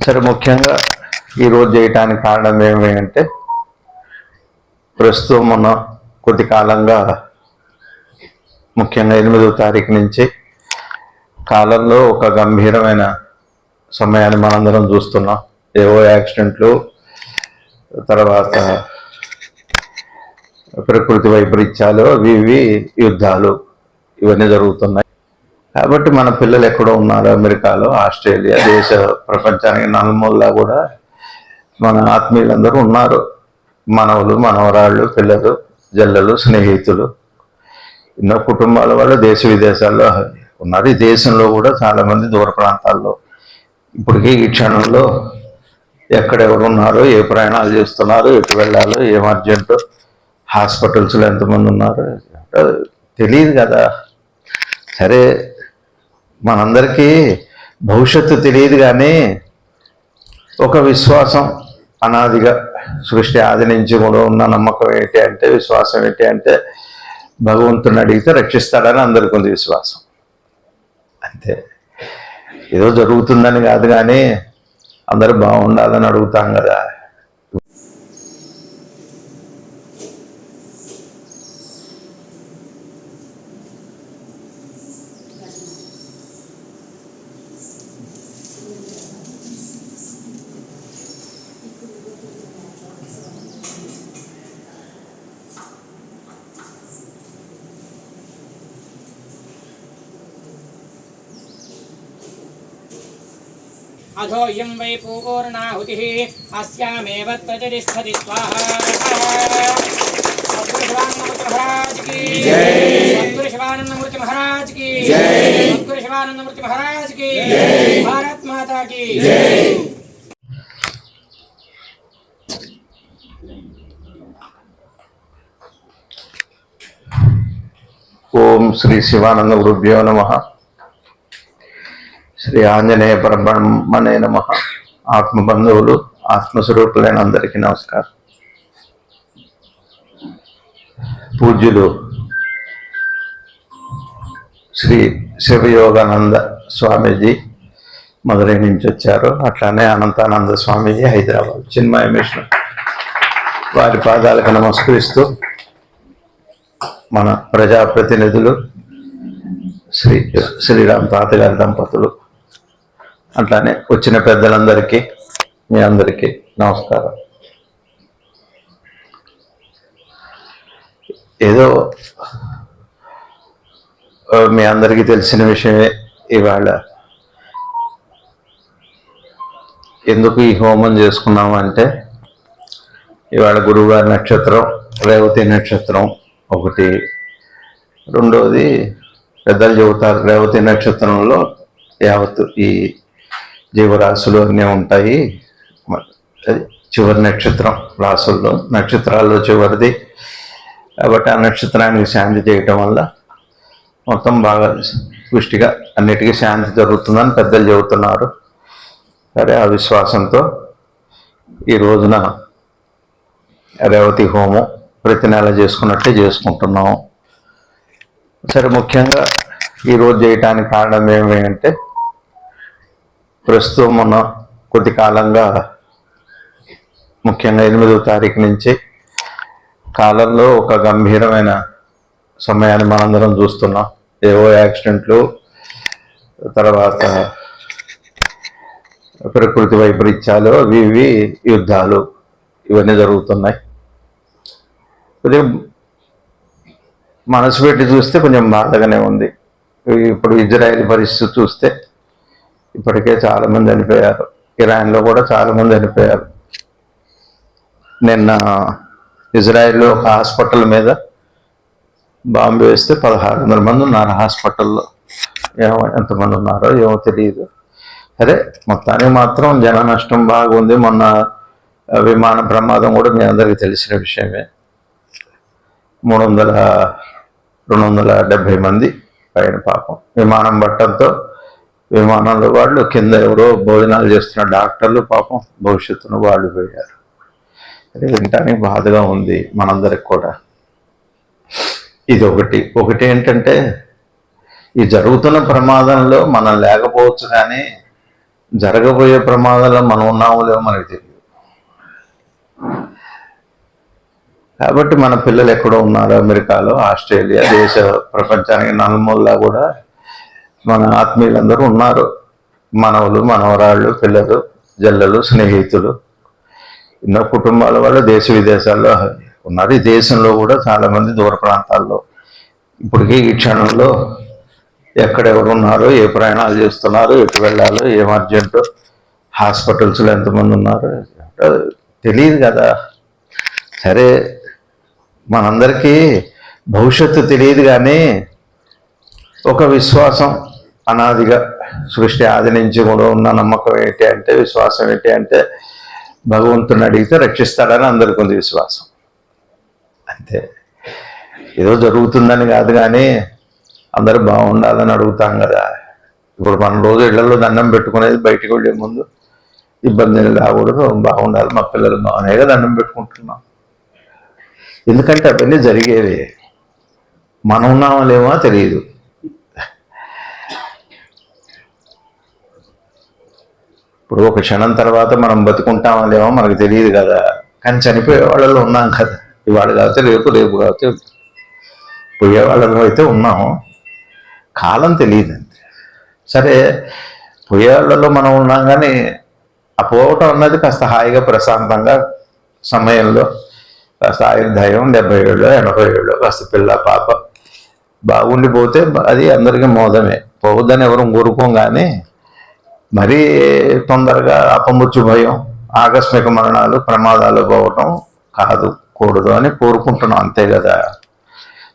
సరే, ముఖ్యంగా ఈరోజు చేయటానికి కారణం ఏమిటంటే ప్రస్తుతం మన కొద్ది కాలంగా ముఖ్యంగా 8వ తారీఖు నుంచి కాలంలో ఒక గంభీరమైన సమయాన్ని మనందరం చూస్తున్నాం. ఏవో యాక్సిడెంట్లు, తర్వాత ప్రకృతి వైపరీత్యాలు, ఇవి యుద్ధాలు ఇవన్నీ జరుగుతున్నాయి. కాబట్టి మన పిల్లలు ఎక్కడో ఉన్నారు, అమెరికాలో, ఆస్ట్రేలియా, దేశ ప్రపంచానికి నలుమూలలా కూడా మన ఆత్మీయులందరూ ఉన్నారు. మనవలు, మనవరాళ్ళు, పిల్లలు, జల్లలు, స్నేహితులు, ఎన్నో కుటుంబాల వాళ్ళు దేశ విదేశాల్లో ఉన్నారు. ఈ దేశంలో కూడా చాలామంది దూర ప్రాంతాల్లో ఇప్పటికీ ఈ క్షణంలో ఎక్కడెవరు ఉన్నారో, ఏ ప్రయాణాలు చేస్తున్నారు, ఎటు వెళ్ళాలో, ఏం అర్జెంటు, హాస్పిటల్స్లో ఎంతమంది ఉన్నారు తెలియదు కదా. సరే, మనందరికీ భవిష్యత్తు తెలియదు, కానీ ఒక విశ్వాసం అనాదిగా సృష్టి ఆది నుంచి కూడా ఉన్న నమ్మకం ఏంటి అంటే, విశ్వాసం ఏంటి అంటే, భగవంతుని అడిగితే రక్షిస్తాడని అందరికీ ఉంది విశ్వాసం. అంతే, ఏదో జరుగుతుందని కాదు, కానీ అందరూ బాగుండాలని అడుగుతాం కదా. अधोऽयं वै पूर्णाहुतिः अस्यामेव त्वचतिष्ठति स्वाहा। महाराज की जय। शिवानंदमूर्ति महाराज की जय। शिवानंदमूर्ति महाराज की जय। भारत माता की जय। ఓం శ్రీ శివానంద గురుభ్యో నమః. శ్రీ ఆంజనేయ పరబ్రహ్మణే నమః. ఆత్మబంధువులు, ఆత్మస్వరూపులైన అందరికీ నమస్కారం. పూజ్యులు శ్రీ శివయోగానంద స్వామీజీ మధురై నుంచి వచ్చారు. అట్లానే అనంతానంద స్వామీజీ హైదరాబాద్ చిన్మయ మిషన్, వారి పాదాలకు నమస్కరిస్తూ మన ప్రజాప్రతినిధులు శ్రీరామ్ తాతగారి దంపతులు, అట్లానే వచ్చిన పెద్దలందరికీ, మీ అందరికీ నమస్కారం. ఏదో మీ అందరికీ తెలిసిన విషయమే. ఇవాళ ఎందుకు ఈ హోమం చేసుకున్నామంటే, ఇవాళ గురువుగారి నక్షత్రం రేవతి నక్షత్రం ఒకటి. రెండోది, పెద్దలు చెబుతారు రేవతి నక్షత్రంలో యావత్తు ఈ జీవరాశులు అన్నీ ఉంటాయి. అది చివరి నక్షత్రం రాసుల్లో, నక్షత్రాల్లో చివరిది కాబట్టి ఆ నక్షత్రానికి శాంతి చేయటం వల్ల మొత్తం బాగా పుష్టిగా అన్నిటికీ శాంతి జరుగుతుందని పెద్దలు చెబుతున్నారు. సరే, ఆ విశ్వాసంతో ఈ రోజున రేవతి హోమం ప్రతి నెల చేసుకున్నట్టే చేసుకుంటున్నాము. సరే, ముఖ్యంగా ఈరోజు చేయటానికి కారణం ఏమిటంటే ప్రస్తుతం మన కొద్ది కాలంగా ముఖ్యంగా 8వ తారీఖు నుంచి కాలంలో ఒక గంభీరమైన సమయాన్ని మనందరం చూస్తున్నాం. ఏవో యాక్సిడెంట్లు, తర్వాత ప్రకృతి వైపరీత్యాలు, ఇవి యుద్ధాలు ఇవన్నీ జరుగుతున్నాయి. కొంచెం మనసు పెట్టి చూస్తే కొంచెం బాధగానే ఉంది. ఇప్పుడు ఇజ్రాయెల్ పరిస్థితి చూస్తే ఇప్పటికే చాలామంది చనిపోయారు. ఇరాన్లో కూడా చాలామంది చనిపోయారు. నిన్న ఇజ్రాయెల్లో ఒక హాస్పిటల్ మీద బాంబు వేస్తే 1600 మంది ఉన్నారు హాస్పిటల్లో. ఎంతమంది ఉన్నారో ఏమో తెలియదు. సరే, మొత్తానికి మాత్రం జన నష్టం బాగుంది. మొన్న విమాన ప్రమాదం కూడా మీ అందరికీ తెలిసిన విషయమే. 270 మంది పైన పాపం విమానం పట్టడంతో విమానంలో వాళ్ళు, కింద ఎవరో భోజనాలు చేస్తున్న డాక్టర్లు పాపం భవిష్యత్తును వాళ్ళు పోయారు. అది వినటానికి బాధగా ఉంది మనందరికి కూడా. ఇది ఒకటి ఏంటంటే, ఈ జరుగుతున్న ప్రమాదంలో మనం లేకపోవచ్చు, కానీ జరగబోయే ప్రమాదంలో మనం ఉన్నామో లేవో మనకు తెలియదు. కాబట్టి మన పిల్లలు ఎక్కడో ఉన్నారు, అమెరికాలో, ఆస్ట్రేలియా, దేశ ప్రపంచానికి నలుమూలలా కూడా మన ఆత్మీయులందరూ ఉన్నారు. మనవలు, మనవరాళ్ళు, పిల్లలు, జల్లలు, స్నేహితులు, ఎన్నో కుటుంబాల వాళ్ళు దేశ విదేశాల్లో ఉన్నారు. ఈ దేశంలో కూడా చాలామంది దూర ప్రాంతాల్లో ఇప్పటికీ ఈ క్షణంలో ఎక్కడెవరు ఉన్నారో, ఏ ప్రయాణాలు చేస్తున్నారు, ఎటు వెళ్ళాలో, ఏం అర్జెంటు, హాస్పిటల్స్లో ఎంతమంది ఉన్నారు తెలియదు కదా. సరే, మనందరికీ భవిష్యత్తు తెలియదు, కానీ ఒక విశ్వాసం అనాదిగా సృష్టి ఆది నుంచి కూడా ఉన్న నమ్మకం ఏంటి అంటే, విశ్వాసం ఏంటి అంటే, భగవంతుని అడిగితే రక్షిస్తాడని అందరికీ ఉంది విశ్వాసం. అంతే. ఏదో జరుగుతుందని కాదు, కానీ అందరూ బాగుండాలని అడుగుతాం కదా. ఇప్పుడు మనం రోజు ఇళ్లలో దండం పెట్టుకునేది బయటికి వెళ్ళే ముందు ఇబ్బందులు రాకూడదు, బాగుండాలి, మా పిల్లలు బాగున్నాయిగా దండం పెట్టుకుంటున్నాం. ఎందుకంటే అవన్నీ జరిగేవి, మనం ఉన్నామో లేమో తెలియదు. ఇప్పుడు ఒక క్షణం తర్వాత మనం బతుకుంటామో లేమో మనకు తెలియదు కదా. కానీ చనిపోయే వాళ్ళలో ఉన్నాం కదా. ఇవాళ కాకపోతే రేపు, రేపు కాకపోతే పోయే వాళ్ళలో అయితే ఉన్నాము. కాలం తెలియదు అంతే. సరే, పోయే వాళ్ళలో మనం ఉన్నాం, కానీ ఆ పోవటం అన్నది కాస్త హాయిగా ప్రశాంతంగా సమయంలో కాస్త ఆయుర్దాయం 70 ఏళ్ళు 80 ఏళ్ళు కాస్త పిల్ల పాప బాగుండిపోతే అది అందరికీ మోదమే. పోవద్దని ఎవరు కోరుకోం, కానీ మరీ తొందరగా అపమృత్యు భయం, ఆకస్మిక మరణాలు, ప్రమాదాలు పోవటం కూడదు అని కోరుకుంటున్నాం, అంతే కదా.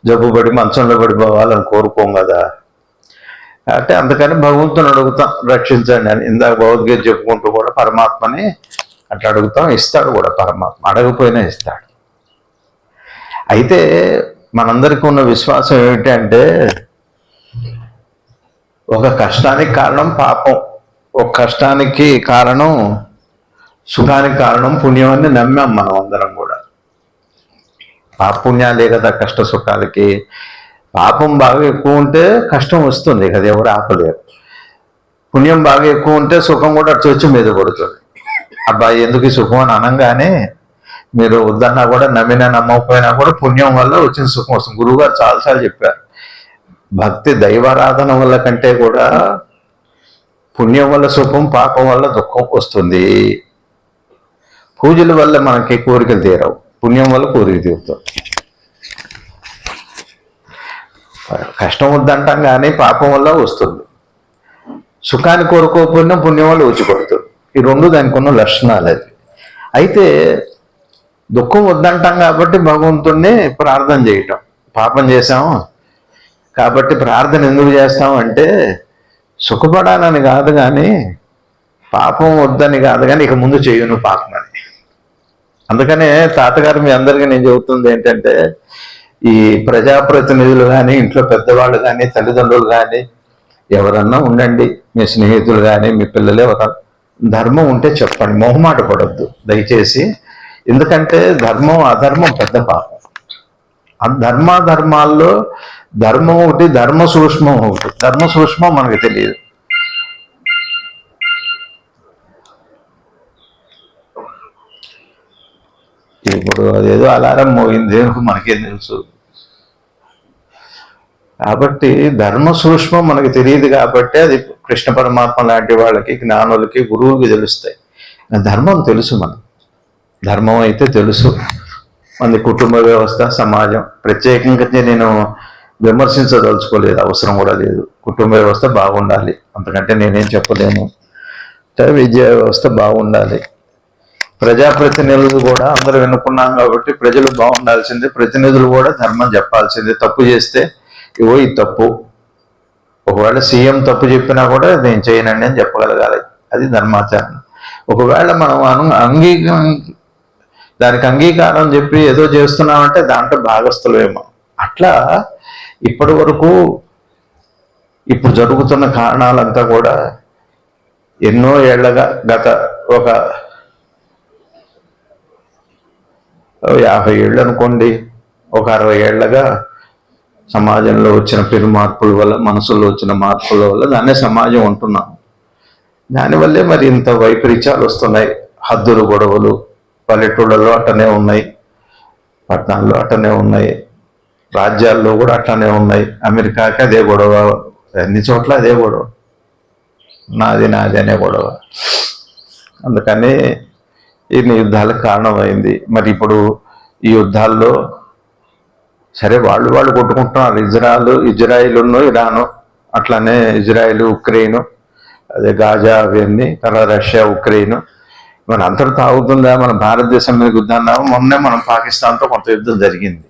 జబ్బుపడి మంచంలో పడిపోవాలని కోరుకోం కదా. అంటే అందుకని భగవంతుని అడుగుతాం, రక్షించండి అని. ఇందాక భగవద్గీత చెప్పుకుంటూ కూడా పరమాత్మని అట్లా అడుగుతాం, ఇస్తాడు కూడా పరమాత్మ, అడగపోయినా ఇస్తాడు. అయితే మనందరికీ ఉన్న విశ్వాసం ఏమిటంటే, ఒక కష్టానికి కారణం పాపం, ఒక కష్టానికి కారణం సుఖానికి కారణం పుణ్యం అని నమ్మాం మనం అందరం కూడా. పాపుణ్యాలే కదా కష్ట సుఖాలకి. పాపం బాగా ఎక్కువ ఉంటే కష్టం వస్తుంది కదా, ఎవరు ఆపలేరు. పుణ్యం బాగా ఎక్కువ ఉంటే సుఖం కూడా చొచ్చి మీద పడుతుంది. అబ్బాయి ఎందుకు ఈ సుఖం అని అనగానే మీరు వద్దన్నా కూడా, నమ్మినా నమ్మకపోయినా కూడా పుణ్యం వల్ల వచ్చిన సుఖం వస్తుంది. గురువుగారు చాలాసార్లు చెప్పారు, భక్తి దైవారాధన వల్ల కంటే కూడా పుణ్యం వల్ల సుఖం, పాపం వల్ల దుఃఖం వస్తుంది. పూజల వల్ల మనకి కోరికలు తీరవు, పుణ్యం వల్ల కోరిక తీరుతాం. కష్టం వద్దంటాం కానీ పాపం వల్ల వస్తుంది. సుఖాన్ని కోరుకోకపోయినా పుణ్యం వల్ల వచ్చిపడుతుంది. ఈ రెండు దానికి ఉన్న లక్షణాలు. అది అయితే దుఃఖం వద్దంటాం కాబట్టి భగవంతుణ్ణి ప్రార్థన చేయటం. పాపం చేశాము కాబట్టి ప్రార్థన ఎందుకు చేస్తాం అంటే, సుఖపడాలని కాదు, కానీ పాపం వద్దని కాదు, కానీ ఇక ముందు చేయను పాపం అని. అందుకనే తాతగారు మీ అందరికీ నేను చెబుతుంది ఏంటంటే, ఈ ప్రజాప్రతినిధులు కానీ, ఇంట్లో పెద్దవాళ్ళు కానీ, తల్లిదండ్రులు కానీ, ఎవరన్నా ఉండండి, మీ స్నేహితులు కానీ, మీ పిల్లలు ఎవరన్నా ధర్మం ఉంటే చెప్పండి, మొహమాట పడొద్దు దయచేసి. ఎందుకంటే ధర్మం అధర్మం పెద్ద పాపం. ధర్మాల్లో ధర్మం ఒకటి, ధర్మ సూక్ష్మం ఒకటి. ధర్మ సూక్ష్మం మనకు తెలియదు. ఇప్పుడు అదేదో అలారం మోగింది, మనకేం తెలుసు. కాబట్టి ధర్మ సూక్ష్మం మనకు తెలియదు కాబట్టి అది కృష్ణ పరమాత్మ లాంటి వాళ్ళకి, జ్ఞానులకి, గురువులకి తెలుస్తాయి. ధర్మం తెలుసు, మనం ధర్మం అయితే తెలుసు. మన కుటుంబ వ్యవస్థ, సమాజం ప్రత్యేకంగా నేను విమర్శించదలుచుకోలేదు, అవసరం కూడా లేదు. కుటుంబ వ్యవస్థ బాగుండాలి, అంతకంటే నేనేం చెప్పలేను. విద్యా వ్యవస్థ బాగుండాలి. ప్రజాప్రతినిధులు కూడా అందరూ ఎన్నుకున్నాం కాబట్టి ప్రజలు బాగుండాల్సిందే. ప్రతినిధులు కూడా ధర్మం చెప్పాల్సిందే. తప్పు చేస్తే ఇవో ఈ తప్పు, ఒకవేళ సీఎం తప్పు చెప్పినా కూడా నేను చేయనండి అని చెప్పగలగాలి. అది ధర్మాచరణ. ఒకవేళ మనం దానికి అంగీకారం చెప్పి ఏదో చేస్తున్నామంటే దాంట్లో భాగస్థులేమో. అట్లా ఇప్పటి వరకు ఇప్పుడు జరుగుతున్న కారణాలంతా కూడా ఎన్నో ఏళ్లగా, గత ఒక 50 ఏళ్ళు అనుకోండి, ఒక 60 ఏళ్లగా సమాజంలో వచ్చిన పెను మార్పుల వల్ల, మనసులో వచ్చిన మార్పుల వల్ల దాన్నే సమాజం అంటున్నాం. దానివల్లే మరి ఇంత వైపరీత్యాలు వస్తున్నాయి. హద్దులు గొడవలు పల్లెటూళ్ళలో అట్టనే ఉన్నాయి, పట్టణాల్లో అట్టనే ఉన్నాయి, రాజ్యాల్లో కూడా అట్లనే ఉన్నాయి. అమెరికాకి అదే గొడవ, అన్ని చోట్ల అదే గొడవ, నాది నాది అనే గొడవ. అందుకని ఇన్ని యుద్ధాలకు కారణమైంది. మరి ఇప్పుడు ఈ యుద్ధాల్లో సరే వాళ్ళు కొట్టుకుంటున్నారు, ఇజ్రాయిల్ను ఇరాను, అట్లానే ఇజ్రాయిల్ ఉక్రెయిన్, అదే గాజా అవన్నీ, తర్వాత రష్యా ఉక్రెయిన్. మన అంతటితో ఆగుతుందా? మన భారతదేశం మీద యుద్ధాన్ని మొన్నే మనం పాకిస్తాన్తో కొంత యుద్ధం జరిగింది.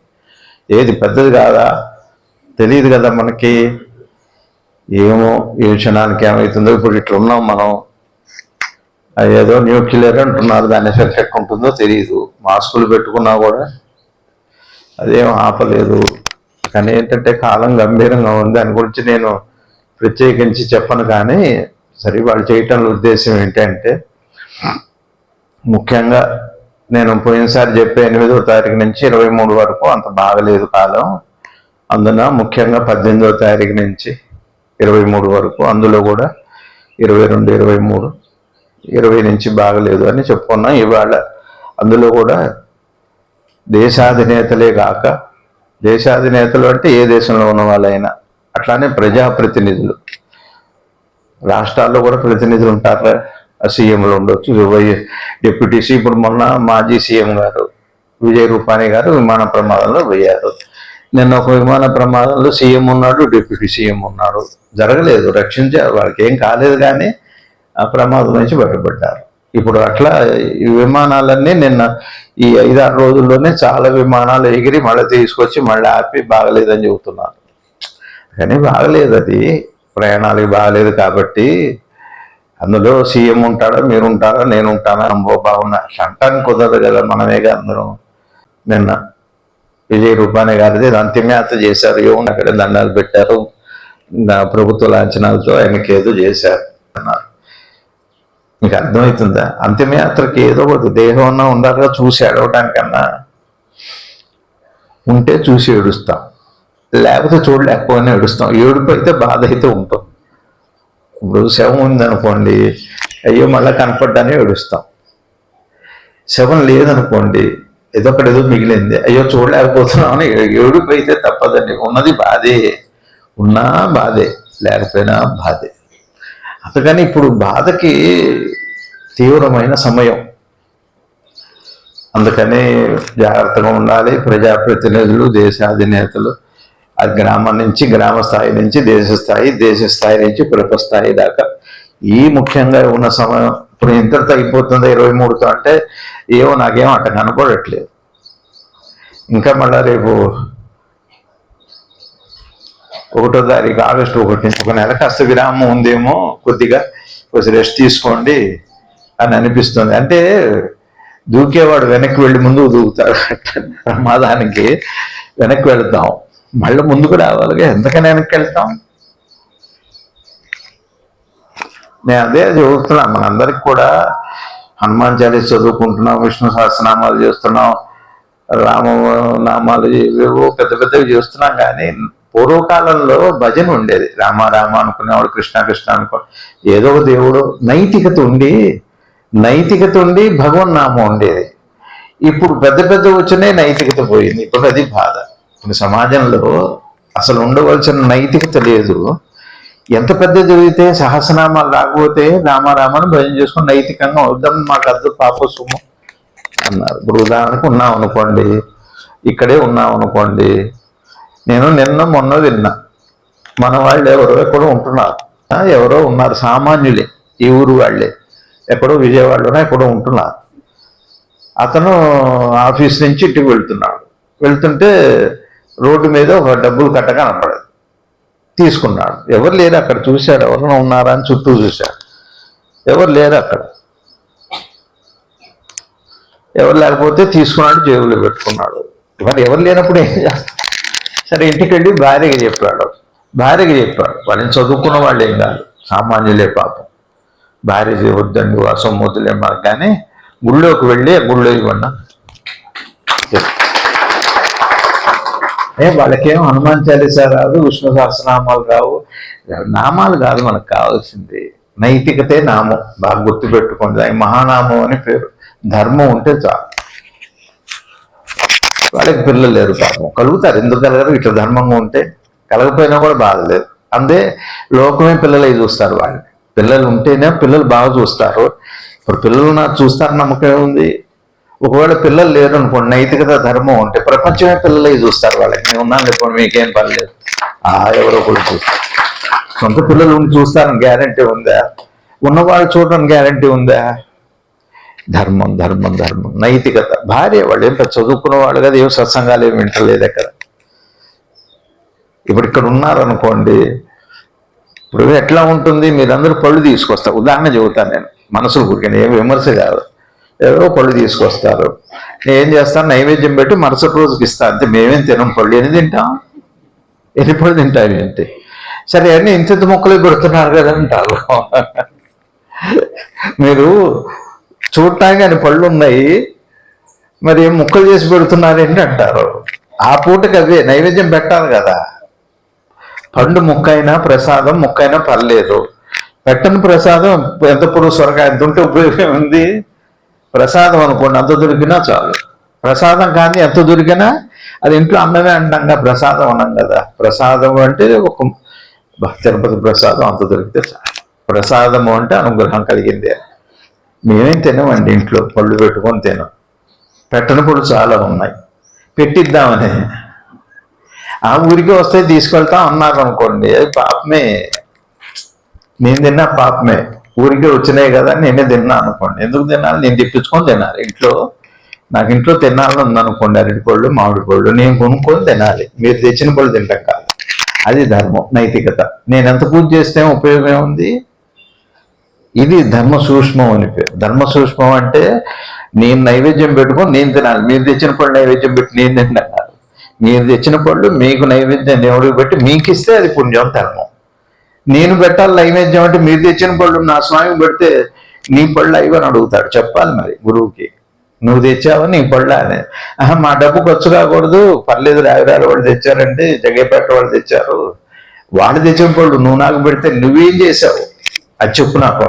ఏది పెద్దది కాదా? తెలియదు కదా మనకి. ఏమో ఏ క్షణానికి ఏమవుతుందో. ఇప్పుడు ఇట్లా ఉన్నాం మనం, ఏదో న్యూక్లియర్ అంటున్నారు, దాని ఎఫెక్ట్ ఎట్లా ఉంటుందో తెలియదు. మాస్కులు పెట్టుకున్నా కూడా అదేం ఆపలేదు. కానీ ఏంటంటే కాలం గంభీరంగా ఉంది. దాని గురించి నేను ప్రత్యేకించి చెప్పను. కానీ సరే, వాళ్ళు చేయటంలో ఉద్దేశం ఏంటంటే, ముఖ్యంగా నేను పోయినసారి చెప్పే 8వ తారీఖు నుంచి 23 వరకు అంత బాగలేదు కాలం. అందున ముఖ్యంగా 18వ తారీఖు నుంచి 23 వరకు, అందులో కూడా 22, 23, 20 నుంచి బాగలేదు అని చెప్పుకున్నాం. ఇవాళ అందులో కూడా దేశాధినేతలే కాక, దేశాధినేతలు అంటే ఏ దేశంలో ఉన్న వాళ్ళైనా, అట్లానే ప్రజాప్రతినిధులు, రాష్ట్రాల్లో కూడా ప్రతినిధులు ఉంటారు, సీఎంలు ఉండొచ్చు, డిప్యూటీ సీఎం. ఇప్పుడు మొన్న మాజీ సీఎం గారు విజయ్ రూపానీ గారు విమాన ప్రమాదంలో పోయారు. నిన్న ఒక విమాన ప్రమాదంలో సీఎం ఉన్నాడు, డిప్యూటీ సీఎం ఉన్నాడు. జరగలేదు, రక్షించారు, వాళ్ళకి ఏం కాలేదు, కానీ ఆ ప్రమాదం నుంచి బయటపడ్డారు. ఇప్పుడు అట్లా ఈ విమానాలన్నీ నిన్న ఈ 5-6 రోజుల్లోనే చాలా విమానాలు ఎగిరి మళ్ళీ తీసుకొచ్చి మళ్ళీ ఆపి బాగలేదని చెబుతున్నారు. కానీ బాగలేదు, అది ప్రయాణాలకు బాగలేదు. కాబట్టి అందులో సీఎం ఉంటాడా, మీరు ఉంటారా, నేను ఉంటానా, బాగున్నా అంటానికి కుదరదు కదా. మనమేగా అందరం. నిన్న విజయ్ రూపానీ గారిది అంతిమయాత్ర చేశారు. ఏమన్నా అక్కడ దండాలు పెట్టారు, ప్రభుత్వ లాంఛనాలతో ఆయనకి ఏదో చేశారు అన్నారు. మీకు అర్థమవుతుందా? అంతిమయాత్రకి ఏదో ఒక దేహం అన్నా ఉందాక చూసి ఏడవటానికన్నా ఉంటే చూసి ఏడుస్తాం, లేకపోతే చూడలేకపోయినా ఏడుస్తాం. ఏడుపు అయితే బాధ అయితే ఉంటాం. ఇప్పుడు శవం ఉందనుకోండి, అయ్యో మళ్ళీ కనపడ్డానే ఏడుస్తాం. శవం లేదనుకోండి, ఏదో మిగిలింది, అయ్యో చూడలేకపోతున్నాం అని ఏడుపు అయితే తప్పదండి. ఉన్నది బాధే, ఉన్నా బాధే, లేకపోయినా బాధే. అందుకని ఇప్పుడు బాధకి తీవ్రమైన సమయం. అందుకని జాగ్రత్తగా ఉండాలి. ప్రజాప్రతినిధులు, దేశాధినేతలు, ఆ గ్రామం నుంచి, గ్రామ స్థాయి నుంచి దేశ స్థాయి, దేశ స్థాయి నుంచి ప్రభుత్వ స్థాయి దాకా ఈ ముఖ్యంగా ఉన్న సమయం. ఇప్పుడు ఇంతటితో అయిపోతుంది 23తో అంటే ఏమో నాకేమో అట్ట కనపడట్లేదు. ఇంకా మళ్ళా రేపు 1వ తారీఖు ఆగస్టు 1 నుంచి ఒక నెల కాస్త విరామం ఉందేమో, కొద్దిగా కొంచెం రెస్ట్ తీసుకోండి అని అనిపిస్తుంది. అంటే దూకేవాడు వెనక్కి వెళ్ళి ముందుకు దూకుతాడు. ప్రమాదానికి వెనక్కి వెళ్తాం, మళ్ళీ ముందుకు రావాలిగా. ఎంతకని వెనక్కి వెళ్తాం? నేను అదే చదువుతున్నా. మనందరికి కూడా హనుమాన్ చాలీస చదువుకుంటున్నాం, విష్ణు సహస్రనామాలు చేస్తున్నాం, రామనామాలు ఏవేవో పెద్ద పెద్దవి చేస్తున్నాం. కానీ పూర్వకాలంలో భజన ఉండేది. రామ రామ అనుకునేవాడు, కృష్ణ కృష్ణ అనుకో, ఏదో ఒక దేవుడు. నైతికత ఉండి భగవన్నామం ఉండేది. ఇప్పుడు పెద్ద పెద్ద వచ్చినాయి, నైతికత పోయింది. ఇప్పుడు అది బాధ. ఇప్పుడు సమాజంలో అసలు ఉండవలసిన నైతికత లేదు. ఎంత పెద్ద జరిగితే సహస్రనామాలు రాకపోతే రామారామని భజన చేసుకుని నైతికంగా వద్దాం, మాకు అద్దు పాప సుమ్ము అన్నారు. ఇప్పుడు ఉదాహరణకు ఉన్నాం అనుకోండి, ఇక్కడే ఉన్నాం అనుకోండి, నేను నిన్న మొన్న విన్నా, మన వాళ్ళు ఎవరో ఎక్కడో ఉంటున్నారు, ఎవరో ఉన్నారు, సామాన్యులే, ఈ ఊరు వాళ్ళే, ఎక్కడో విజయవాడలోనే ఎక్కడో ఉంటున్నారు. అతను ఆఫీస్ నుంచి ఇంటికి వెళ్తుంటే రోడ్డు మీద ఒక డబ్బులు కట్ట కనపడదు. తీసుకున్నాడు. ఎవరు లేరు అక్కడ. చూశాడు, ఎవరైనా ఉన్నారా అని చుట్టూ చూశాడు, ఎవరు లేరు అక్కడ. ఎవరు లేకపోతే తీసుకున్నాడు, జేబులో పెట్టుకున్నాడు. మరి ఎవరు లేనప్పుడు ఏం చేస్తాడు? సరే, ఇంటికి వెళ్ళి భార్యకి చెప్పాడు. వాళ్ళని చదువుకున్న వాళ్ళు ఏం కాదు, సామాన్యులే పాపం. భార్య చేయవద్దండి, అసమ్మతులే మాకు. కానీ గుళ్ళోకి వెళ్ళి గుళ్ళో ఇవ్వన్నా వాళ్ళకేం హనుమాన్ చాలీసా రాదు, విష్ణు సహస్రనామాలు రావు. నామాలు కాదు మనకు కావాల్సింది, నైతికతే నామం, బాగా గుర్తుపెట్టుకోండి. దానికి మహానామం అని పేరు. ధర్మం ఉంటే చాలు. వాళ్ళకి పిల్లలు లేరు, పాపం కలుగుతారు. ఎందుకు కలగరు? ఇట్లా ధర్మంగా ఉంటే. కలగపోయినా కూడా బాధలేదు. అందే లోకమే పిల్లలై చూస్తారు. వాళ్ళు పిల్లలు ఉంటేనే పిల్లలు బాగా చూస్తారు. ఇప్పుడు పిల్లలు నాకు చూస్తారు నమ్మకం ఉంది. ఒకవేళ పిల్లలు లేరు అనుకోండి, నైతికత ధర్మం ఉంటే ప్రపంచమే పిల్లలై చూస్తారు. వాళ్ళకి నేను ఉన్నాను లేకపోతే మీకేం పర్లేదు, ఎవరో కూడా చూస్తారు. సొంత పిల్లలు ఉండి చూస్తారని గ్యారంటీ ఉందా? ఉన్నవాళ్ళు చూడడం గ్యారంటీ ఉందా? ధర్మం ధర్మం ధర్మం, నైతికత. భార్య వాళ్ళు ఎంత చదువుకున్న వాళ్ళు కదా, ఏం సత్సంగాలు ఏమి వింటలేదు ఎక్కడ. ఇప్పుడు ఇక్కడ ఉన్నారనుకోండి, ఇప్పుడు ఎట్లా ఉంటుంది? మీరందరూ పళ్ళు తీసుకొస్తారు. ఉదాహరణ చెబుతాను నేను, మనసులు కూరికని, ఏం విమర్శ కాదు. ఏదో పళ్ళు తీసుకొస్తారు. నేను ఏం చేస్తాను? నైవేద్యం పెట్టి మరుసటి రోజుకి ఇస్తాను. అంతే. మేమేం తినం పళ్ళు. ఎన్ని తింటాం? ఎన్ని పళ్ళు తింటాం ఏంటి? సరే అన్నీ ఇంత మొక్కలు పెడుతున్నారు కదా అంటారు. మీరు చూడటానికి అని పళ్ళు ఉన్నాయి, మరి ఏం ముక్కలు చేసి పెడుతున్నారేంటి అంటారు. ఆ పూటకి అవే నైవేద్యం పెట్టాలి కదా. పండు ముక్కైనా ప్రసాదం ముక్కైనా పర్లేదు. పెట్టని ప్రసాదం ఎంత పొడుగు సొరగా ఎంత ఉంటే ఉపయోగం ఉంది? ప్రసాదం అనుకోండి, అంత దొరికినా చాలు. ప్రసాదం కానీ ఎంత దొరికినా, అది ఇంట్లో అన్నమే అంటాంగా, ప్రసాదం అన్నాం కదా. ప్రసాదం అంటే ఒక తిరుపతి ప్రసాదం అంత దొరికితే చాలు. ప్రసాదము అంటే అనుగ్రహం కలిగిందే. మేమేం తినమండి, ఇంట్లో పళ్ళు పెట్టుకొని తినం. పెట్టని పొడు చాలా ఉన్నాయి, పెట్టిద్దామని. ఆ ఊరికి వస్తే తీసుకెళ్తాం అన్నారు అనుకోండి, అది పాపమే. నేను తిన్నా పాపమే. ఊరికే వచ్చినాయి కదా నేనే తిన్నా అనుకోండి. ఎందుకు తినాలి? నేను తెప్పించుకొని తినాలి. ఇంట్లో నాకు ఇంట్లో తినాలని ఉందనుకోండి, అరటి పళ్ళు మామిడి పళ్ళు నేను కొనుక్కొని తినాలి. మీరు తెచ్చిన పళ్ళు తింటాం కాదు. అది ధర్మం, నైతికత. నేను ఎంత పూజ చేస్తే ఉపయోగం ఉంది? ఇది ధర్మ సూక్ష్మం అని పేరు. ధర్మ సూక్ష్మం అంటే నేను నైవేద్యం పెట్టుకొని నేను తినాలి. మీరు తెచ్చిన పళ్ళు నైవేద్యం పెట్టి నేను తింటాను. మీరు తెచ్చిన పళ్ళు మీకు నైవేద్యం దేవుడికి పెట్టి మీకు ఇస్తే అది పుణ్యం, ధర్మం. నేను పెట్టాలి నైవేద్యం అంటే మీరు తెచ్చిన పళ్ళు నా స్వామికి పెడితే నీ పళ్ళు అయ్యి అని అడుగుతాడు. చెప్పాలి మరి గురువుకి, నువ్వు తెచ్చావా నీ పళ్ళ అని. మా డబ్బు ఖర్చు కాకూడదు, పర్లేదు, రావిరాలు వాళ్ళు తెచ్చారంటే, జగేపేట వాళ్ళు తెచ్చారు, వాళ్ళు తెచ్చిన పళ్ళు నువ్వు నాకు పెడితే నువ్వేం చేసావు అది చెప్పు నాకు.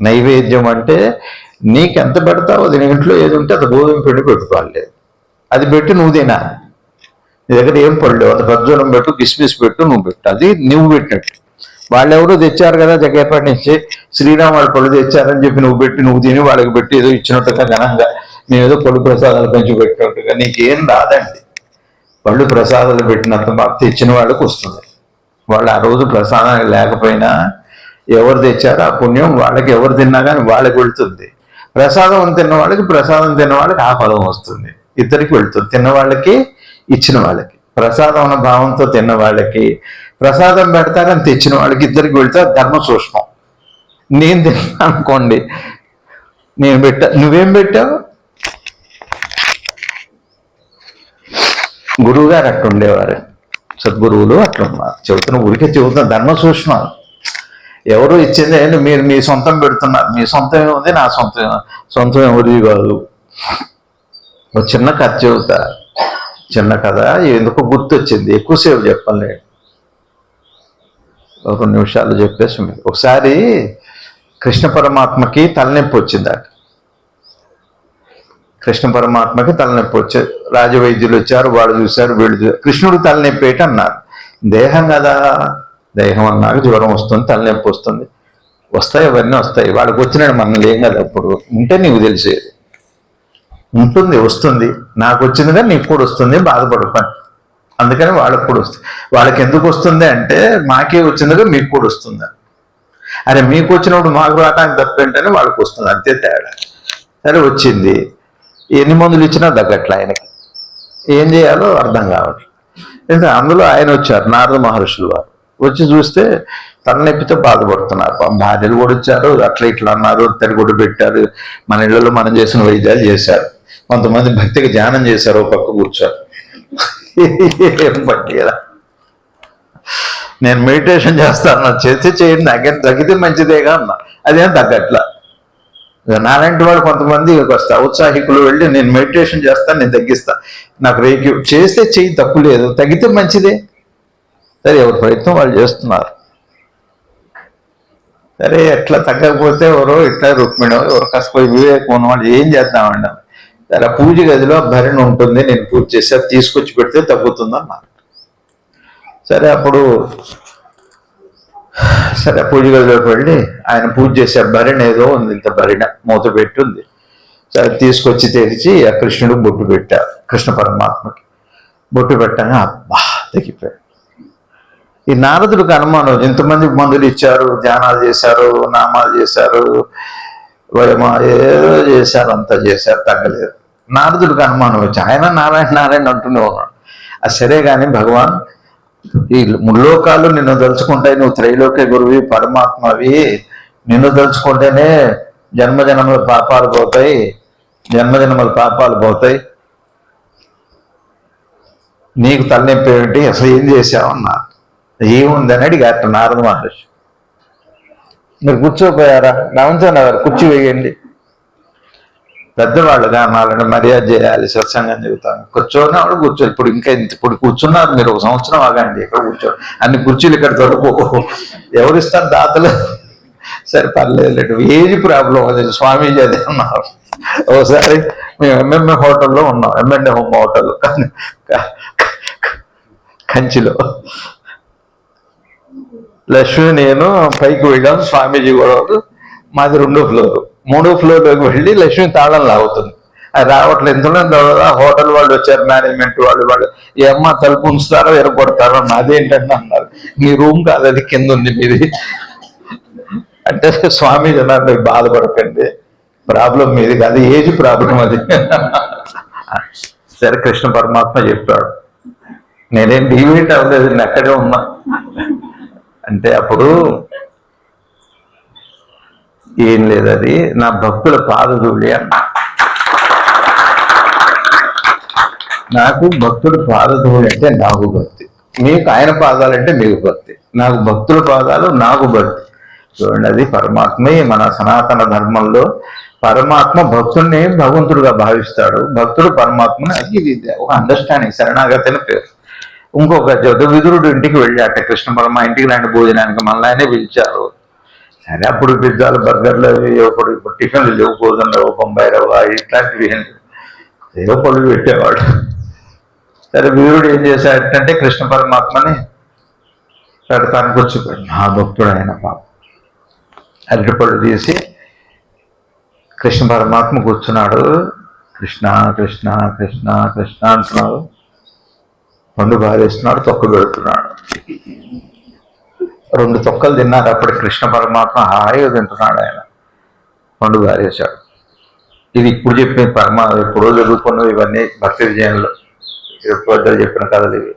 నైవేద్యం అంటే నీకు ఎంత పెడతావు అది, నీ ఇంట్లో ఏది ఉంటే అది గోధుమ పిండి పెట్టుకోవాలి. అది పెట్టి నువ్వు తినా. నీ దగ్గర ఏం పళ్ళు, అది ఖర్జూరం పెట్టు, కిస్మిస్ పెట్టు, నువ్వు పెట్టు, అది నువ్వు పెట్టినట్టు. వాళ్ళెవరో తెచ్చారు కదా జగేపటి నుంచి, శ్రీరామ్ వాళ్ళు పళ్ళు తెచ్చారని చెప్పి నువ్వు పెట్టి నువ్వు తిని వాళ్ళకి పెట్టి ఏదో ఇచ్చినట్టుగా ఘనంగా మేమేదో పళ్ళు ప్రసాదాలు పెంచి పెట్టినట్టుగా నీకేం రాదండి. పళ్ళు ప్రసాదాలు పెట్టినంత మాకు తెచ్చిన వాళ్ళకి వస్తుంది. వాళ్ళు ఆ రోజు ప్రసాదానికి లేకపోయినా ఎవరు తెచ్చారో ఆ పుణ్యం వాళ్ళకి, ఎవరు తిన్నా కానీ వాళ్ళకి వెళ్తుంది. ప్రసాదం తిన్న వాళ్ళకి, ప్రసాదం తిన్న వాళ్ళకి ఆ ఫలం వస్తుంది. ఇద్దరికి వెళ్తుంది. తిన్న వాళ్ళకి, ఇచ్చిన వాళ్ళకి. ప్రసాదం అన్న భావంతో తిన్న వాళ్ళకి, ప్రసాదం పెడతారని తెచ్చిన వాళ్ళకి, ఇద్దరికి వెళ్తారు. ధర్మ సూక్ష్మం. నేను తిన్నా అనుకోండి, నేను పెట్టా, నువ్వేం పెట్టావు? గురువు గారు అట్లుండేవారు, సద్గురువులు అట్లున్నారు. చెబుతున్న ఊరికే చెబుతున్న ధర్మ సూక్ష్మాలు. ఎవరు ఇచ్చింది మీరు మీ సొంతం పెడుతున్నారు. మీ సొంతం ఏముంది, నా సొంతం ఎవరిది కాదు. ఒక చిన్న కథ చెబుతా. చిన్న కథ ఎందుకు గుర్తొచ్చింది, ఎక్కువసేపు చెప్పండి, ఒక 2 నిమిషాలు చెప్పేసి. ఒకసారి కృష్ణ పరమాత్మకి తలనొప్పి వచ్చిందట. కృష్ణ పరమాత్మకి తలనొప్పి వచ్చేది. రాజవైద్యులు వచ్చారు, వాడు చూశారు, వీళ్ళు చూశారు. కృష్ణుడు తలనొప్పి ఏంటి అన్నారు. దేహం కదా, దేహం అన్నాక జ్వరం వస్తుంది, తలనొప్పి వస్తుంది, వస్తాయి, అవన్నీ వస్తాయి. వాడికి వచ్చినాడు, మనం లేం కదా. అప్పుడు ఉంటే నీకు తెలిసేది. ఉంటుంది, వస్తుంది. నాకు వచ్చిందిగా నీకు కూడా వస్తుంది, బాధపడుకోండి. అందుకని వాళ్ళకి కూడా వస్తుంది. వాళ్ళకి ఎందుకు వస్తుంది అంటే, మాకే వచ్చిందిగా మీకు కూడా వస్తుంది. అరే మీకు వచ్చినప్పుడు మాకు రావడానికి తప్పేంటని వాళ్ళకి వస్తుంది, అంతే తేడా. సరే వచ్చింది, ఎన్ని మందులు ఇచ్చినా తగ్గట్లే. ఆయనకి ఏం చేయాలో అర్థం కావట్లేదు. ఇంకా అందులో ఆయన వచ్చారు, నారద మహర్షులు వారు. వచ్చి చూస్తే తలనొప్పితో బాధపడుతున్నారు. భార్యలు కూడా వచ్చారు, అట్లా ఇట్లా అన్నారు, తెరగొడ్డు పెట్టారు, మన ఇళ్లలో మనం చేసిన వైద్యాలు చేశారు. కొంతమంది భక్తికి ధ్యానం చేశారు, ఒక పక్క కూర్చోరు. ఏం పట్టి కదా, నేను మెడిటేషన్ చేస్తాను, చేస్తే చేయండి, నాకేం తగ్గితే మంచిదేగా అన్నా. అదేం తగ్గట్లా. నాలాంటి వాళ్ళు కొంతమంది వస్తా ఉత్సాహికులు వెళ్ళి, నేను మెడిటేషన్ చేస్తాను, నేను తగ్గిస్తా, నాకు రేకి చేస్తే చెయ్యి తప్పు లేదు, తగ్గితే మంచిదే. సరే ఎవరి ప్రయత్నం వాళ్ళు చేస్తున్నారు. సరే ఎట్లా తగ్గకపోతే ఎవరో ఇట్లా రుక్మిణో ఎవరు కష్టపోయి వివేకం ఉన్నవాళ్ళు ఏం చేద్దామండి. సరే పూజ గదిలో భరిణి ఉంటుంది, నేను పూజ చేసి తీసుకొచ్చి పెడితే తగ్గుతుందన్నారు. సరే అప్పుడు పూజ గదిలోకి వెళ్ళి ఆయన పూజ చేసే భరిణ ఏదో ఉంది, ఇంత భరిణ మూత పెట్టి ఉంది. సరే తీసుకొచ్చి తెరిచి ఆ కృష్ణుడికి బొట్టు పెట్టారు. కృష్ణ పరమాత్మకి బొట్టు పెట్టగా అబ్బా తగ్గిపోయాడు. ఈ నారదుడికి అనుమానం, ఎంతమందికి మందులు ఇచ్చారు, ధ్యానాలు చేశారు, నామాలు చేశారు, ఏదో చేశారు, అంతా చేశారు, తగ్గలేదు. నారదుడికి అనుమానం వచ్చి ఆయన నారాయణ నారాయణ అంటూనే ఉన్నాడు. అది సరే కానీ భగవాన్ ఈ ముల్లోకాలు నిన్ను తలుచుకుంటాయి, నువ్వు త్రైలోక్య గురువి పరమాత్మవి, నిన్ను తలుచుకుంటేనే జన్మజన్మల పాపాలు పోతాయి, జన్మజన్మల పాపాలు పోతాయి, నీకు తలనొప్పి ఏమిటి, అసలు ఏం చేశావు అన్నారు. ఏముందని అడిగారు నారద మహర్షి. మీరు కూర్చోపోయారా, నవంచనగారు కూర్చో వేయండి, పెద్దవాళ్ళు కానాలని మర్యాద చేయాలి, సత్సంగం చెబుతాను, కూర్చోని వాడు కూర్చో. ఇప్పుడు కూర్చున్నారు, మీరు ఒక సంవత్సరం ఆగండి, ఇక్కడ కూర్చో, అన్ని కుర్చీలు ఇక్కడ దొరకవు, ఎవరిస్తారు దాతలు. సరే పర్లేదు, ఏజ్ ప్రాబ్లం అది. స్వామీజీ అదే ఉన్నారు. ఒకసారి మేము ఎంఎంఏ హోటల్లో ఉన్నాం, ఎంఎండే హోమ్ హోటల్ కంచిలో. లక్ష్మి నేను పైకి వెళ్ళాం, స్వామీజీ కూడా, మాది 2వ ఫ్లోర్. 3వ ఫ్లోర్లోకి వెళ్ళి లక్ష్మి తాళం లాగుతుంది, అది రావట్లేదు. ఎంతలో హోటల్ వాళ్ళు వచ్చారు, మేనేజ్మెంట్ వాళ్ళు ఏ అమ్మ తలుపు ఉంచుతారో ఎరగొడతారో, అదేంటంటే అన్నారు, మీ రూమ్ కాదు అది, కింద ఉంది మీది అంటే. స్వామీజీ అన్నారు, మీరు బాధపడకండి, ప్రాబ్లం మీది కాదు, ఏజ్ ప్రాబ్లం అది. సరే కృష్ణ పరమాత్మ చెప్పాడు, నేనేం డివేట్ అవ్వలేదు, నేను అక్కడే ఉన్నా అంటే. అప్పుడు ఏం లేదు, అది నా భక్తుల పాదధూళి అన్న. నాకు భక్తుల పాదధూళి అంటే నాకు భక్తి, మీకు ఆయన పాదాలంటే మీకు భక్తి, నాకు భక్తుల పాదాలు నాకు భక్తి. చూడండి, అది పరమాత్మే. మన సనాతన ధర్మంలో పరమాత్మ భక్తుడిని భగవంతుడుగా భావిస్తాడు, భక్తుడు పరమాత్మని, అది ఒక అండర్స్టాండింగ్, శరణాగతి అని పేరు. ఇంకొక విదురుడు ఇంటికి వెళ్ళాట, కృష్ణ పరమ ఇంటికి రండి భోజనానికి, మళ్ళీ ఆయనే పిలిచారు. సరే అప్పుడు పిజ్జాలు, బర్గర్లు, ఇప్పుడు టిఫిన్లు లేవు, భోజనం లేవు, బొంబాయి రవ్వ ఇట్లాంటివి ఏవో పళ్ళు పెట్టేవాడు. సరే వీరుడు ఏం చేశాడంటే కృష్ణ పరమాత్మని పెడతానికి వచ్చిపోయాడు. నా భక్తుడు ఆయన పాపం అరటిపళ్ళు తీసి కృష్ణ పరమాత్మ కూర్చున్నాడు. కృష్ణ కృష్ణ కృష్ణ కృష్ణ అంటున్నాడు, పండు బారేస్తున్నాడు, తొక్క పెడుతున్నాడు. 2 తొక్కలు తిన్నారు. అప్పుడు కృష్ణ పరమాత్మ హాయిగా తింటున్నాడు. ఆయన పండు బారేశాడు. ఇది ఇప్పుడు చెప్పిన ఎప్పుడో చదువుకున్నవి ఇవన్నీ భక్తి విజయంలో పెద్దలు చెప్పిన కథలు ఇవి.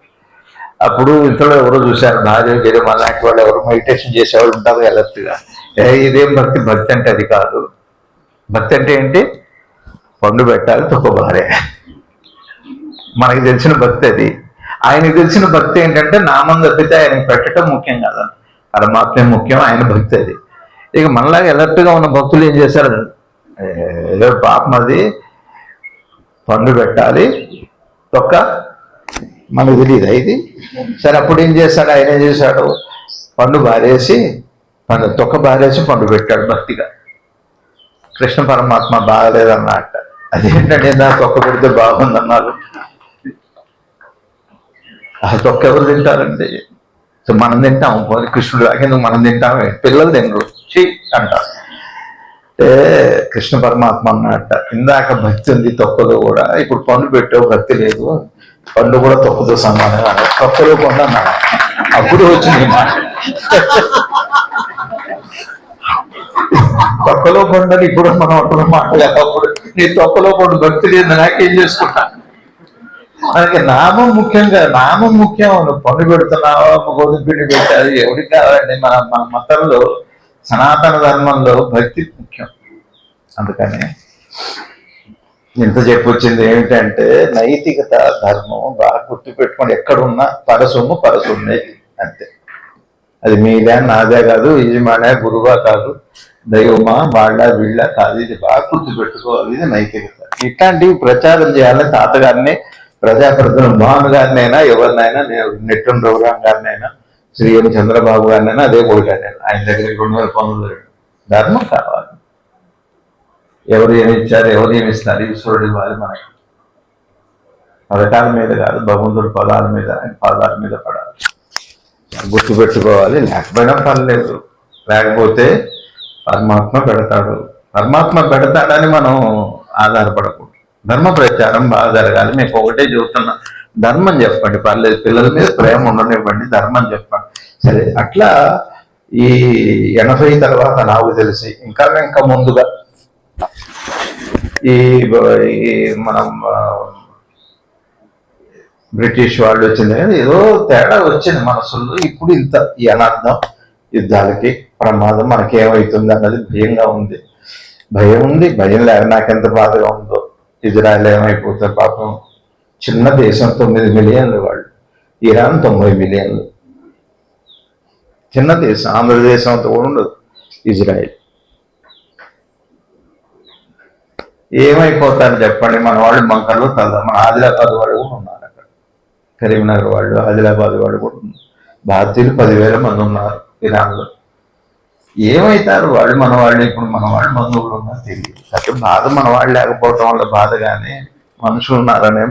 అప్పుడు ఇంతలో ఎవరో చూశారు, భార్య గిరి అలాంటి వాళ్ళు ఎవరు మెడిటేషన్ చేసేవాళ్ళు ఉంటారు ఎలర్ట్గా. ఇదేం భక్తి, భక్తి అంటే అది కాదు. భక్తి అంటే ఏంటి, పండు పెట్టాలి, తొక్క బారే. మనకి తెలిసిన భక్తి అది. ఆయనకి తెలిసిన భక్తి ఏంటంటే నామం తప్పితే ఆయనకి పెట్టడం ముఖ్యం కాదు, పరమాత్మే ముఖ్యం, ఆయన భక్తి అది. ఇక మనలాగా ఎలర్ట్గా ఉన్న భక్తులు ఏం చేశారు, ఏదో పాపం అది పండు పెట్టాలి, తొక్క మనకు తెలియదు ఇది. సరే అప్పుడు ఏం చేశాడు, ఆయన ఏం చేశాడు, పండు బారేసి తొక్క బారేసి పండు పెట్టాడు భక్తిగా. కృష్ణ పరమాత్మ బాగలేదన్నట్ట. అదేంటంటే నా తొక్క పెడితే బాగుందన్నారు. ఆ తొక్క ఎవరు తింటారండి, మనం తింటాం, కృష్ణుడు ఎందుకు మనం తింటామే, పిల్లలు తినరు చీ అంటారు. కృష్ణ పరమాత్మ అన్నట్ట, ఇందాక భక్తి ఉంది తొక్కలో కూడా, ఇప్పుడు పండు పెట్టావు భక్తి లేదు, పండు కూడా తొక్కతో సమానంగా తొక్కలో పండు అన్నాడు. అప్పుడు వచ్చింది మాట, తొక్కలో పండు అని ఇప్పుడు మనం అంటున్న మాట. అప్పుడు నీ తొక్కలో పండు భక్తి లేదు, నాకేం చేసుకుంటా. మనకి నామం ముఖ్యంగా, నామం ముఖ్యం. నువ్వు పండు పెడుతున్నావా, గోధుమ పిండి పెట్టాలి, ఎవరికి కావాలండి. మన మతంలో, సనాతన ధర్మంలో భక్తి ముఖ్యం. అందుకని ఇంత చెప్పొచ్చింది ఏమిటంటే, నైతికత, ధర్మం బాగా గుర్తుపెట్టుకోండి. ఎక్కడున్నా పరసొమ్ము పరసొమ్మే అంతే. అది మీదే నాదే కాదు, యజమానే గురువా కాదు, దైవమా వాళ్ళ వీళ్ళ కాదు, ఇది బాగా గుర్తుపెట్టుకోవాలి. ఇది నైతికత. ఇట్లాంటివి ప్రచారం చేయాలని తాతగారిని, ప్రజాప్రతినిధులు భాను గారినైనా, ఎవరినైనా, నెట్టం రఘురాం గారినైనా శ్రీఎన్ చంద్రబాబు గారినైనా అదే కొడుకాను ఆయన దగ్గరికి 2,000 పనులు. ధర్మం కావాలి. ఎవరు ఏమి ఇచ్చారు, ఎవరు ఏమి ఇస్తారు, ఈశ్వరుడు ఇవ్వాలి మనకి. పథకాల మీద కాదు, భగవంతుడి పదాల మీద, ఆయన పాదాల మీద పడాలి. గుర్తుపెట్టుకోవాలి. లేకపోయినా పర్లేదు, లేకపోతే పరమాత్మ పెడతాడు. పరమాత్మ పెడతాడని మనం ఆధారపడకూడదు. ధర్మ ప్రచారం బాగా జరగాలి. మీకు ఒకటే చెబుతున్నా, ధర్మం చెప్పండి, పర్లేదు. పిల్లల మీద ప్రేమ ఉండనివ్వండి, ధర్మం చెప్పండి. సరే, అట్లా ఈ 80 తర్వాత నాకు తెలిసి ఇంకా ముందుగా ఈ మనం బ్రిటిష్ వాళ్ళు వచ్చింది కానీ ఏదో తేడా వచ్చింది మనసుల్లో. ఇప్పుడు ఇంత ఈ అనార్థం, యుద్ధాలకి ప్రమాదం, మనకేమవుతుంది అన్నది భయంగా ఉంది. భయం ఉంది. భయం లేక నాకెంత బాధగా ఉందో. ఇజ్రాయెల్ ఏమైపోతుంది పాపం. చిన్న దేశం, 9 మిలియన్లు వాళ్ళు. ఇరాన్ 90 మిలియన్లు. చిన్న దేశం, ఆంధ్రదేశం అంతా కూడా ఉండదు ఇజ్రాయెల్. ఏమైపోతారు చెప్పండి. మన వాళ్ళు బంకర్లో తల్దా. మన ఆదిలాబాద్ వాళ్ళు కూడా ఉన్నారు అక్కడ, కరీంనగర్ వాళ్ళు, ఆదిలాబాద్ వాళ్ళు కూడా ఉన్నారు. భారతీయులు 10,000 మంది ఉన్నారు ఇరాన్లో. ఏమవుతారు వాళ్ళు? మన వాళ్ళు ఇప్పుడు మన వాళ్ళు బంధువులు ఉన్నారు తెలియదు. అంటే బాధ మన వాళ్ళు లేకపోవటం వల్ల బాధ, కానీ మనుషులు ఉన్నారనే.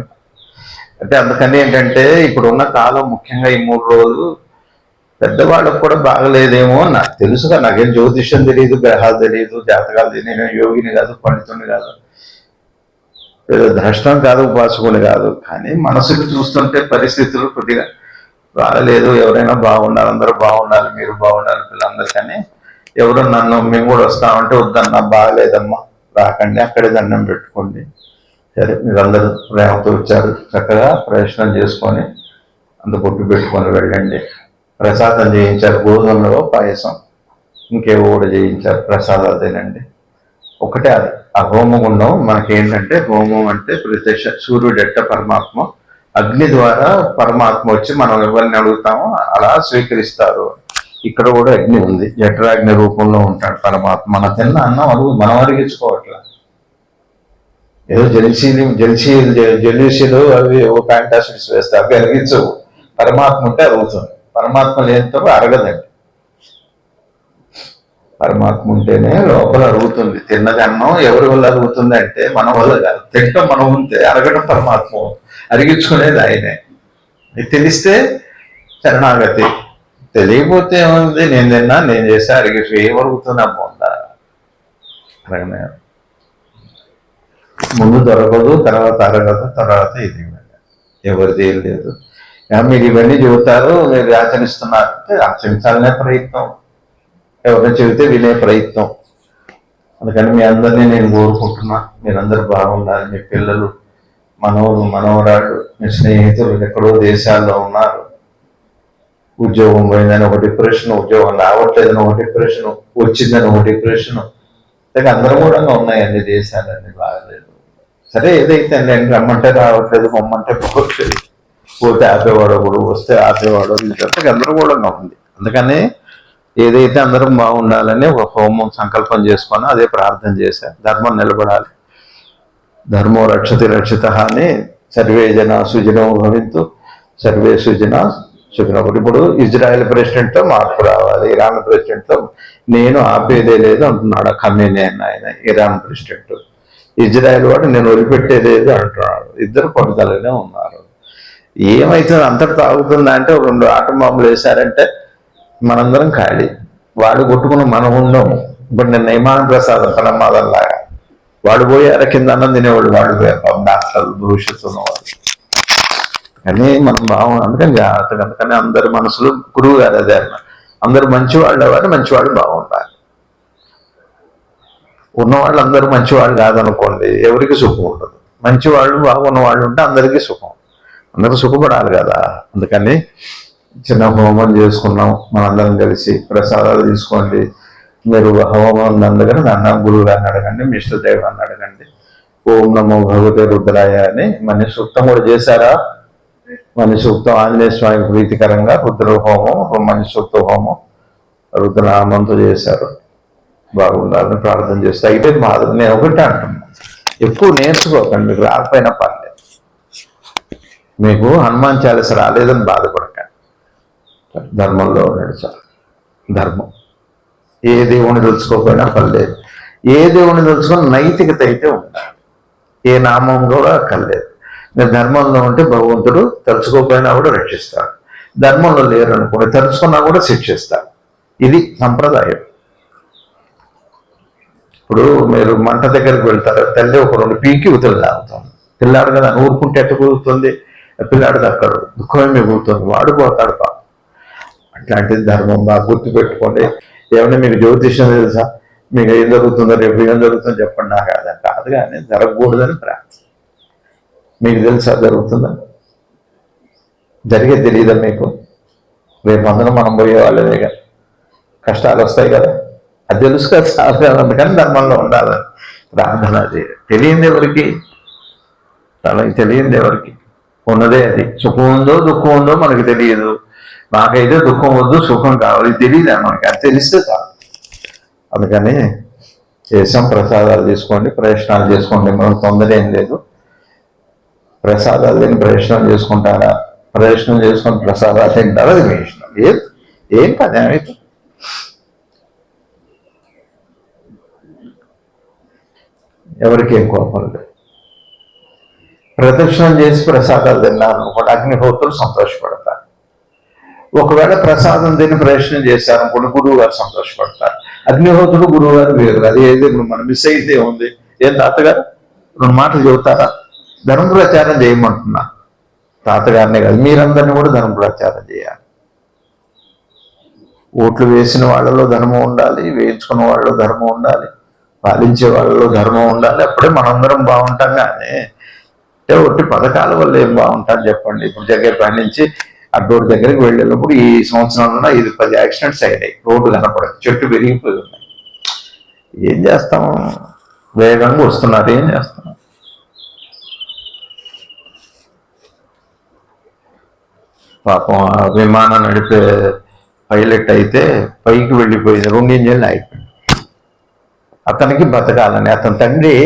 అంటే అందుకని ఏంటంటే ఇప్పుడున్న కాలం, ముఖ్యంగా ఈ 3 రోజులు పెద్దవాళ్ళకు కూడా బాగలేదేమో నాకు తెలుసుగా. నాకేం జ్యోతిష్యం తెలియదు, గ్రహాలు తెలియదు, జాతకాలు తెలియదు. నేను యోగిని కాదు, పండితుని కాదు, ఏదో ద్రష్టం కాదు, ఉపాసకుని కాదు. కానీ మనసుకు చూస్తుంటే పరిస్థితులు కొద్దిగా బాగలేదు. ఎవరైనా బాగుండాలి, అందరూ బాగుండాలి, మీరు బాగుండాలి పిల్లలందరికీ. ఎవరు నన్ను మేము కూడా వస్తామంటే వద్దన్నా, బాగలేదమ్మా రాకండి, అక్కడే దండం పెట్టుకోండి. సరే, మీరందరూ ప్రేమతో వచ్చారు, చక్కగా ప్రయత్నం చేసుకొని అంత పొట్టు పెట్టుకొని వెళ్ళండి. ప్రసాదం చేయించారు, గోధుమలో పాయసం, ఇంకేవో కూడా చేయించారు, ప్రసాదాలు తినండి. ఒకటే అది ఆ హోమగుండం. మనకేంటంటే హోమం అంటే ప్రత్యక్ష సూర్యుడెట్ట పరమాత్మ, అగ్ని ద్వారా పరమాత్మ వచ్చి మనం ఎవరిని అడుగుతామో అలా స్వీకరిస్తారు. ఇక్కడ కూడా అగ్ని ఉంది, జఠరాగ్ని రూపంలో ఉంటాడు పరమాత్మ. మన తిన్న అన్నం అడుగు మనం అరిగించుకోవట్లా. ఏదో జెల్సీలు అవి ఓ ఫ్యాంటాసిడ్స్ వేస్తే అవి అరిగించవు. పరమాత్మ ఉంటే అరుగుతుంది. పరమాత్మ లేనితో అరగదండి. పరమాత్మ ఉంటేనే లోపల అరుగుతుంది. తిన్నది అన్నం ఎవరి వల్ల అరుగుతుంది అంటే మన వల్ల కాదు. తింటాం మనం ఉంటే, అరగడం పరమాత్మ, అరిగించుకునేది ఆయనే. తెలిస్తే శరణాగతి, తెలియకపోతే ఏముంది, నేను తిన్నా, నేను చేస్తే అరిగించు, ఏమరుగుతుంది అమ్ముందా? అరగనే ముందు దొరకదు, తర్వాత అరగదు, తర్వాత ఇది ఎవరిది ఏం లేదు. మీరు ఇవన్నీ చెబుతారు, మీరు ఆచరిస్తున్నారంటే ఆచరించాలనే ప్రయత్నం, ఎవరైనా చెబితే వినే ప్రయత్నం. అందుకని మీ అందరినీ నేను కోరుకుంటున్నా, మీరందరూ బాగుండాలి. మీ పిల్లలు, మనవరు, మనవరాళ్ళు, మీ స్నేహితులు ఎక్కడో దేశాల్లో ఉన్నారు. ఉద్యోగం పోయిందని ఒక డిప్రెషన్, ఉద్యోగం రావట్లేదని ఒక డిప్రెషన్, వచ్చిందని ఒక డిప్రెషన్. అందరం కూడా ఉన్నాయి అన్ని దేశాలన్నీ బాగలేదు. సరే, ఏదైతే నేను రమ్మంటే రావట్లేదు, పొమ్మంటే పోవట్లేదు, పోతే ఆపేవాడు ఒకడు, వస్తే ఆపేవాడు, ఇదంతా గందరగోళంగా ఉంది. అందుకని ఏదైతే అందరం బాగుండాలని ఒక హోమం సంకల్పం చేసుకొని అదే ప్రార్థన చేశారు. ధర్మం నిలబడాలి. ధర్మో రక్షతి రక్షిత అని, సర్వే జన సుజనో భవింతు, సర్వే సుజన సుజనో. ఇప్పుడు ఇజ్రాయెల్ ప్రెసిడెంట్తో మార్పు రావాలి, ఇరాన్ ప్రెసిడెంట్తో. నేను ఆపేదే లేదు అంటున్నాడు ఖమేనీ అన్న, ఆయన ఇరాన్ ప్రెసిడెంట్. ఇజ్రాయెల్ వాడు నేను వదిలిపెట్టేదేదో అంటున్నాడు. ఇద్దరు పట్టుదలనే ఉన్నారు. ఏమైతుంది, అంతటితో ఆగుతుందా అంటే 2 ఆటం బాంబులు వేశారంటే మనందరం ఖాళీ. వాడు కొట్టుకున్న మనం ఉండము. ఇప్పుడు నేను నైమాన ప్రసాదం ప్రమాదంలాగా వాడు పోయారు, కింద అన్నం తినేవాళ్ళు వాళ్ళు పోయారు, డాక్టర్లు, భవిష్యత్తు ఉన్నవాళ్ళు. కానీ మనం బాగుంది. అందుకని జాగ్రత్తగా, అందుకని అందరి మనసులు గురువు గారు అదే అన్న, అందరు మంచివాళ్ళు అవ్వాలి, మంచివాళ్ళు బాగుండాలి. ఉన్నవాళ్ళు అందరూ మంచివాళ్ళు కాదనుకోండి, ఎవరికి సుఖం ఉండదు. మంచివాళ్ళు, బాగున్న వాళ్ళు ఉంటే అందరికీ సుఖం, అందరూ సుఖపడాలి కదా. అందుకని చిన్న హోమం చేసుకున్నాం మనందరం కలిసి. ప్రసాదాలు తీసుకోండి. మీరు హోమం అందుకని నన్ను గురువు గారిని అడగండి, మీ ఇష్టదేవాన్ని అడగండి. ఓం నమో భగవతే రుద్రాయ అని మని సూక్తం కూడా చేశారా? మని సూక్తం ఆంజనేయ స్వామి ప్రీతికరంగా రుద్ర హోమం, మని సూక్త హోమం రుద్రనామంతో చేశారు. బాగుండాలని ప్రార్థన చేస్తే అయితే మాది. నేను ఒకటే అంటున్నాను, ఎక్కువ నేర్చుకోకండి, మీకు రాకపోయినా పర్లేదు. మీకు హనుమాన్ చాలీస రాలేదని బాధపడకండి. ధర్మంలో నడిచాలి. ధర్మం ఏ దేవుని తెలుసుకోకపోయినా పర్లేదు, ఏ దేవుని తెలుసుకొని నైతికత అయితే ఉండాలి. ఏ నామం కూడా అక్కర్లేదు. మీరు ధర్మంలో ఉంటే భగవంతుడు తలుచుకోకపోయినా కూడా రక్షిస్తాడు. ధర్మంలో లేరు అనుకోండి, తలుచుకున్నా కూడా శిక్షిస్తాడు. ఇది సంప్రదాయం. ఇప్పుడు మీరు మంట దగ్గరికి వెళ్తారు, తల్లి ఒక 2 పీకి ఉతలు తాగుతాం. పిల్లాడు కదా ఊరుకుంటే ఎట్టు కూరుతుంది, పిల్లాడు దక్కడు, దుఃఖమే మిగులుతుంది, వాడిపోతాడు పాపం. అట్లాంటిది ధర్మం బాగా గుర్తుపెట్టుకోండి. ఏమైనా మీకు జ్యోతిష్యం తెలుసా, మీకు ఏం జరుగుతుందో రేపు ఏం జరుగుతుందో చెప్పండి. నాకు అదని కాదు, కానీ జరగకూడదని ప్రార్థన. మీకు తెలుసా జరుగుతుందని? జరిగే తెలియదా మీకు? రేపు అందరం మనం పోయే వాళ్ళేగా, కష్టాలు వస్తాయి కదా, అది తెలుసు కదా చాలు కదా. అందుకని ధర్మంలో ఉండాలని ప్రార్థన. అది తెలియంది ఎవరికి? తనకి తెలియంది ఎవరికి? ఉన్నదే అది. సుఖం ఉందో దుఃఖం ఉందో మనకి తెలియదు. నాకైతే దుఃఖం వద్దు, సుఖం కావాలి, తెలియదా మనకి? అది తెలిస్తే చాలు. అందుకని చేసాం, ప్రసాదాలు తీసుకోండి, ప్రయత్నాలు చేసుకోండి, మనకు తొందర ఏం లేదు. ప్రసాదాలు తిని ప్రయత్నం చేసుకుంటారా, ప్రయత్నం చేసుకొని ప్రసాదాలు తింటారా, అది మీ ఇష్టం. ఏం పని అయితే ఎవరికి ఏం కోపం లేదు. ప్రదక్షిణం చేసి ప్రసాదాలు తిన్నారు అనుకోండి, అగ్నిహోత్రులు సంతోషపడతారు. ఒకవేళ ప్రసాదం తిని ప్రదక్షిణం చేశారు అనుకోండి, గురువు గారు సంతోషపడతారు. అగ్నిహోత్రుడు గురువు గారు వేరు. అది ఏది మనం మిస్ అయితే ఉంది. ఏం తాతగారు 2 మాటలు చెబుతారా? ధర్మ ప్రచారం చేయమంటున్నా తాతగారినే కాదు, మీరందరినీ కూడా ధర్మ ప్రచారం చేయాలి. ఓట్లు వేసిన వాళ్ళలో ధర్మం ఉండాలి, వేయించుకున్న వాళ్ళలో ధర్మం ఉండాలి, పాలించే వాళ్ళలో ధర్మం ఉండాలి. అప్పుడే మనందరం బాగుంటాం. కానీ ఒట్టి పథకాల వల్ల ఏం బాగుంటాం చెప్పండి? ఇప్పుడు జగ్గేపల్లి నుంచి అడ్డోర్ దగ్గరికి వెళ్ళేటప్పుడు ఈ సంవత్సరంలో 5-10 యాక్సిడెంట్స్ అయినాయి. రోడ్డు కనపడదు, చెట్టు పెరిగిపోయి ఉన్నాయి. ఏం చేస్తాం? వేగంగా వస్తున్నారు, ఏం చేస్తాం? పాపం విమానం నడిపే పైలట్ అయితే పైకి వెళ్ళిపోయింది, 2 ఇంజన్లు అయిపోయింది. అతనికి బతకాలని, అతని తండ్రి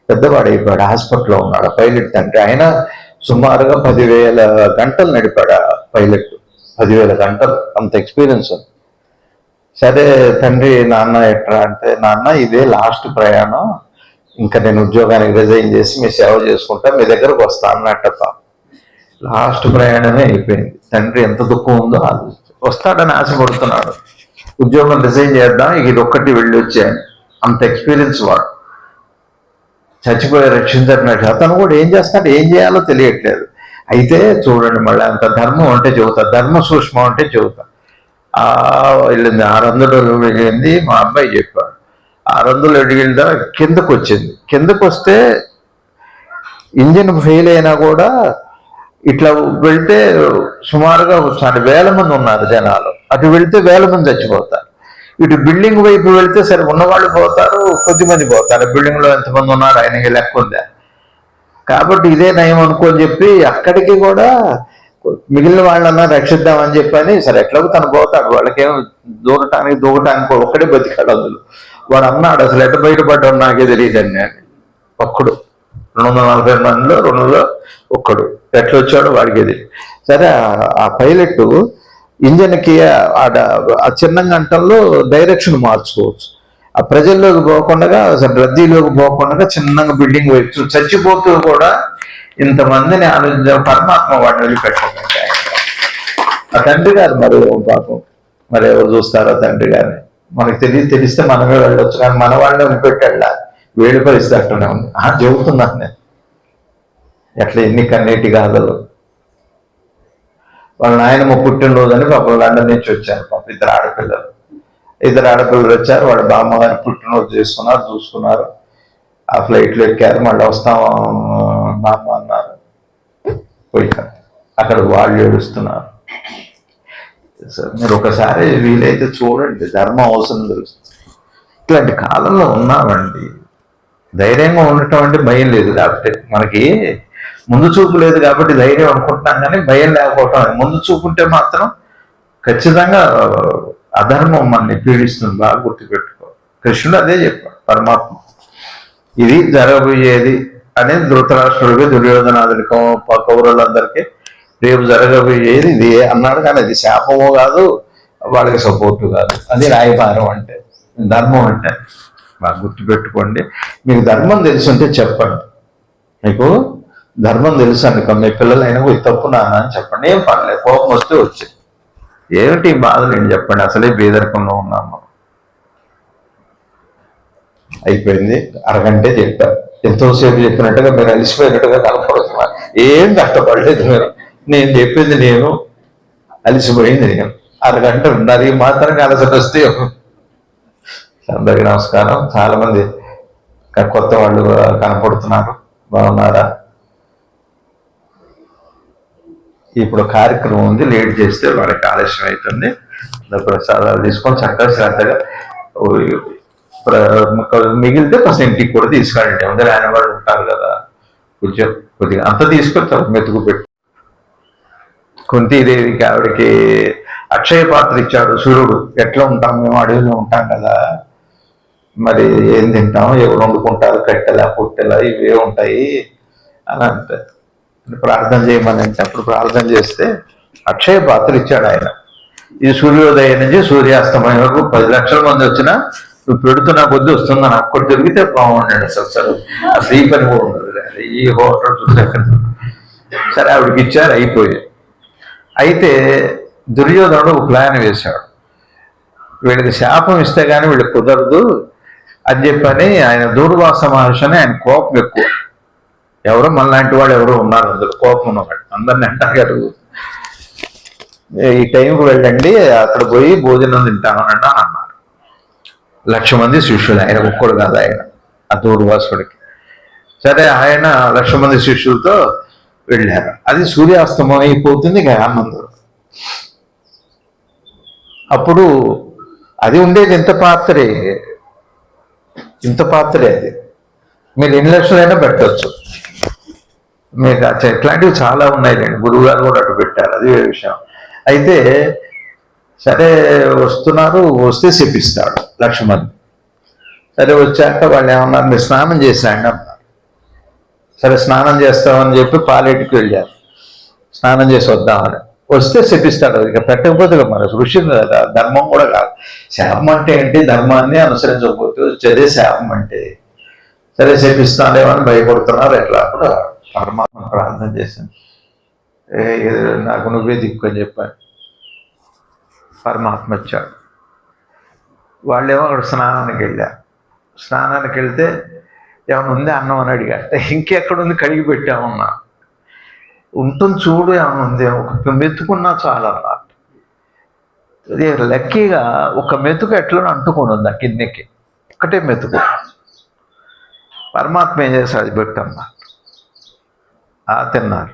పెద్దవాడైపోయాడు, హాస్పిటల్లో ఉన్నాడు. పైలట్ తండ్రి ఆయన సుమారుగా 10,000 గంటలు నడిపాడు. పైలట్ 10,000 గంటలు, అంత ఎక్స్పీరియన్స్ ఉంది. సరే తండ్రి, నాన్న ఎట్రా అంటే, నాన్న ఇదే లాస్ట్ ప్రయాణం, ఇంకా నేను ఉద్యోగానికి రిజైన్ చేసి మీ సేవ చేసుకుంటా, మీ దగ్గరకు వస్తా అన్నట్ట. లాస్ట్ ప్రయాణమే అయిపోయింది. తండ్రి ఎంత దుఃఖం ఉందో వస్తాడని ఆశపడుతున్నాడు. ఉద్యోగం రిజైన్ చేద్దాం, ఇది ఒక్కటి వెళ్ళి వచ్చాయని. అంత ఎక్స్పీరియన్స్ వాడు. చచ్చిపోయి రక్షించట్లేదు. అతను కూడా ఏం చేస్తాడు, ఏం చేయాలో తెలియట్లేదు. అయితే చూడండి, మళ్ళీ అంత ధర్మం అంటే చెబుతా, ధర్మ సూక్ష్మం అంటే చెబుతా. వెళ్ళింది 600 వెళ్ళింది. మా అబ్బాయి చెప్పాడు 600 అడిగిందా, కిందకు వచ్చింది. కిందకు వస్తే ఇంజిన్ ఫెయిల్ అయినా కూడా ఇట్లా వెళ్తే సుమారుగా 1,000 మంది ఉన్నారు జనాలు. అటు వెళ్తే 1,000 మంది చచ్చిపోతారు. ఇటు బిల్డింగ్ వైపు వెళ్తే సరే ఉన్నవాళ్ళు పోతారు, కొద్దిమంది పోతారు. బిల్డింగ్లో ఎంతమంది ఉన్నారు ఆయనకి లెక్క ఉందా? కాబట్టి ఇదే నయం అనుకోని చెప్పి అక్కడికి కూడా మిగిలిన వాళ్ళన్నా రక్షిద్దామని చెప్పని సరే ఎట్లాగో తను పోతాడు. వాళ్ళకేమో దూకటానికి ఒక్కడే బతికాడు. అందులో వాడు అన్నాడు, అసలు ఎట్ట బయటపడ్డాడు నాకే తెలియదండి అని. ఒక్కడు 240 మందిలో 2లో ఒక్కడు ఎట్లా వచ్చాడో వాడికి తెలియదు. సరే ఆ పైలట్ ఇంజన్కి ఆ చిన్న గంటల్లో డైరెక్షన్ మార్చుకోవచ్చు. ఆ ప్రజల్లోకి పోకుండా, అసలు రద్దీలోకి పోకుండా చిన్నగా బిల్డింగ్ వైపు చచ్చిపోతూ కూడా ఇంతమందిని ఆలోచించే పరమాత్మ వాడిని వదిలిపెట్టకుండా. ఆ తండ్రి గారు మరి పాపం, మరి ఎవరు చూస్తారో తండ్రి గారిని. మనకు తెలిస్తే మనమే వెళ్ళొచ్చు, కానీ మన వాళ్ళని వదిలిపెట్టాళ్ళ వేడి పరిస్థితి అట్టనే ఉంది. చెబుతున్నాను నేను. ఎట్లా ఎన్ని కన్నీటి గాథలు. వాళ్ళ నాయనమ్మ పుట్టినరోజని పాపం లండన్ నుంచి వచ్చారు. పాపం 2 ఆడపిల్లలు. 2 ఆడపిల్లలు వచ్చారు. వాళ్ళ బామ్మగారి పుట్టినరోజు చేసుకున్నారు, చూసుకున్నారు. ఆ ఫ్లైట్లో ఎక్కారు. మళ్ళీ వస్తాం బామ్మ అన్నారు, పోయారు. అక్కడ వాళ్ళు ఏడుస్తున్నారు. మీరు ఒకసారి వీలైతే చూడండి, ధర్మం అవసరం తెలుస్తుంది. ఇట్లాంటి కాలంలో ఉన్నామండి. ధైర్యంగా ఉండటం అంటే భయం లేదు. లేకపోతే మనకి ముందు చూపు లేదు కాబట్టి ధైర్యం అనుకుంటున్నాం, కానీ భయం లేకపోవటం. ముందు చూపు ఉంటే మాత్రం ఖచ్చితంగా అధర్మం మనని పీడిస్తుంది. బాగా గుర్తుపెట్టుకో. కృష్ణుడు అదే చెప్పాడు, పరమాత్మ ఇది జరగబోయేది అనేది ధృతరాష్ట్రుడికి, దుర్యోధనాదులకి, కౌరవులందరికీ రేపు జరగబోయేది ఇది అన్నాడు, కానీ అది శాపము కాదు, వాళ్ళకి సపోర్టు కాదు. అది రాయబారం అంటే, ధర్మం అంటే. బాగా గుర్తుపెట్టుకోండి. మీకు ధర్మం తెలుసుంటే చెప్పండి. మీకు ధర్మం తెలుసు అనుకో, మీ పిల్లలైనా పోయి తప్పు నాన్న అని చెప్పండి, ఏం పర్లేదు. కోపం వస్తే వచ్చి ఏమిటి బాధలు ఏంటి చెప్పండి, అసలే బేదరికంలో ఉన్నాము. అయిపోయింది, అరగంటే చెప్పారు. ఎంతోసేపు చెప్పినట్టుగా మీరు అలిసిపోయినట్టుగా కనపడుతున్నారు. ఏం కష్టపడలేదు మీరు. నేను చెప్పింది నేను, అలిసిపోయింది నేను. అరగంట ఉన్నారు, ఈ మాత్రం అలసట వస్తే. అందరికీ నమస్కారం. చాలా మంది కొత్త వాళ్ళు కనపడుతున్నారు, బాగున్నారా? ఇప్పుడు కార్యక్రమం ఉంది, లేట్ చేస్తే వాళ్ళకి ఆలస్యం అవుతుంది. ప్రసాదాలు తీసుకొని చక్కగా శ్రద్ధగా మిగిలితే కొంచెం ఇంటికి కూడా తీసుకెళ్ళండి. అందరూ ఆయన వాళ్ళు ఉంటారు కదా, కొద్దిగా అంత తీసుకొచ్చారు, మెతుకు పెట్టి. కుంతీదేవికి ఆవిడకి అక్షయ పాత్ర ఇచ్చాడు సూర్యుడు. ఎట్లా ఉంటాం మేము, అడవిలో ఉంటాం కదా, మరి ఏం తింటాం, ఎవరు వండుకుంటారు, కట్టెలా పుట్టెలా ఇవే ఉంటాయి అని అంటే ప్రార్థన చేయమని అంటే, అప్పుడు ప్రార్థన చేస్తే అక్షయ పాత్ర ఇచ్చాడు ఆయన. ఇది సూర్యోదయం నుంచి సూర్యాస్తమయం వరకు 10 లక్షల మంది వచ్చినా నువ్వు పెడుతున్నా కొద్ది వస్తుందని అక్కడ దొరికితే బాగుండండి. అసలు ఈ పని కూడా ఉండదు, ఈ హోటల్ చూస్తే. సరే ఆవిడకి ఇచ్చారు, అయిపోయాయి. అయితే దుర్యోధనుడు ఒక ప్లాన్ వేశాడు. వీళ్ళకి శాపం ఇస్తే కానీ వీళ్ళకి కుదరదు అని చెప్పని ఆయన దూర్వాస మహర్షిని, ఆయన కోపం ఎక్కువ. ఎవరో మనలాంటి వాళ్ళు ఎవరో ఉన్నారు అందులో, కోపం ఉన్నవాడు. అందరిని అంటారు, ఈ టైంకి వెళ్ళండి, అక్కడ పోయి భోజనం తింటామనండి అని అన్నారు. 1,00,000 మంది శిష్యులు, ఆయన ఒక్కడు కాదు, ఆయన ఆ దూర్వాసుడికి. సరే ఆయన 1,00,000 మంది శిష్యులతో వెళ్ళారు. అది సూర్యాస్తమం అయిపోతుంది ఆనందం. అప్పుడు అది ఉండేది ఇంత పాత్రే అది. మీరు ఎన్ని లక్షలైనా పెట్టచ్చు. మీకు ఇట్లాంటివి చాలా ఉన్నాయిలేండి, గురువు గారు కూడా అటు పెట్టారు, అది వేరే విషయం. అయితే సరే వస్తున్నారు, వస్తే శపిస్తాడు 1,00,000 మంది. సరే వచ్చాక వాళ్ళు ఏమన్నారు, మీరు స్నానం చేశాండి అన్నారు. సరే స్నానం చేస్తామని చెప్పి పాలేటికి వెళ్ళారు, స్నానం చేసి వద్దామని. వస్తే శపిస్తాడు. ఇక పెట్టకపోతే మన ఋషి కదా, ధర్మం కూడా కాదు. శాపం అంటే ఏంటి, ధర్మాన్ని అనుసరించకపోతే వచ్చేదే శాపం అంటే. సరే శపిస్తానేమని భయపడుతున్నారు. ఎట్లా అప్పుడు పరమాత్మ ప్రార్థన చేశాను, నాకు నువ్వే దిక్కు అని చెప్పాను. పరమాత్మ వచ్చాడు. వాళ్ళేమో అక్కడ స్నానానికి వెళ్ళారు. స్నానానికి వెళ్తే ఏమైనా ఉంది అన్నం అని అడిగాట. ఇంకెక్కడుంది, కడిగి పెట్టామన్నా, ఉంటుంది చూడు, ఏమైనా ఉంది, ఒక మెతుకున్నా చాలా అన్నమాట. అది లక్కీగా ఒక మెతుకు ఎట్లా అంటుకొని ఉంది ఆ కిందకి, ఒకటే మెతుకు. పరమాత్మ ఏం చేశాడు, అది పెట్టమ్మా, తిన్నారు.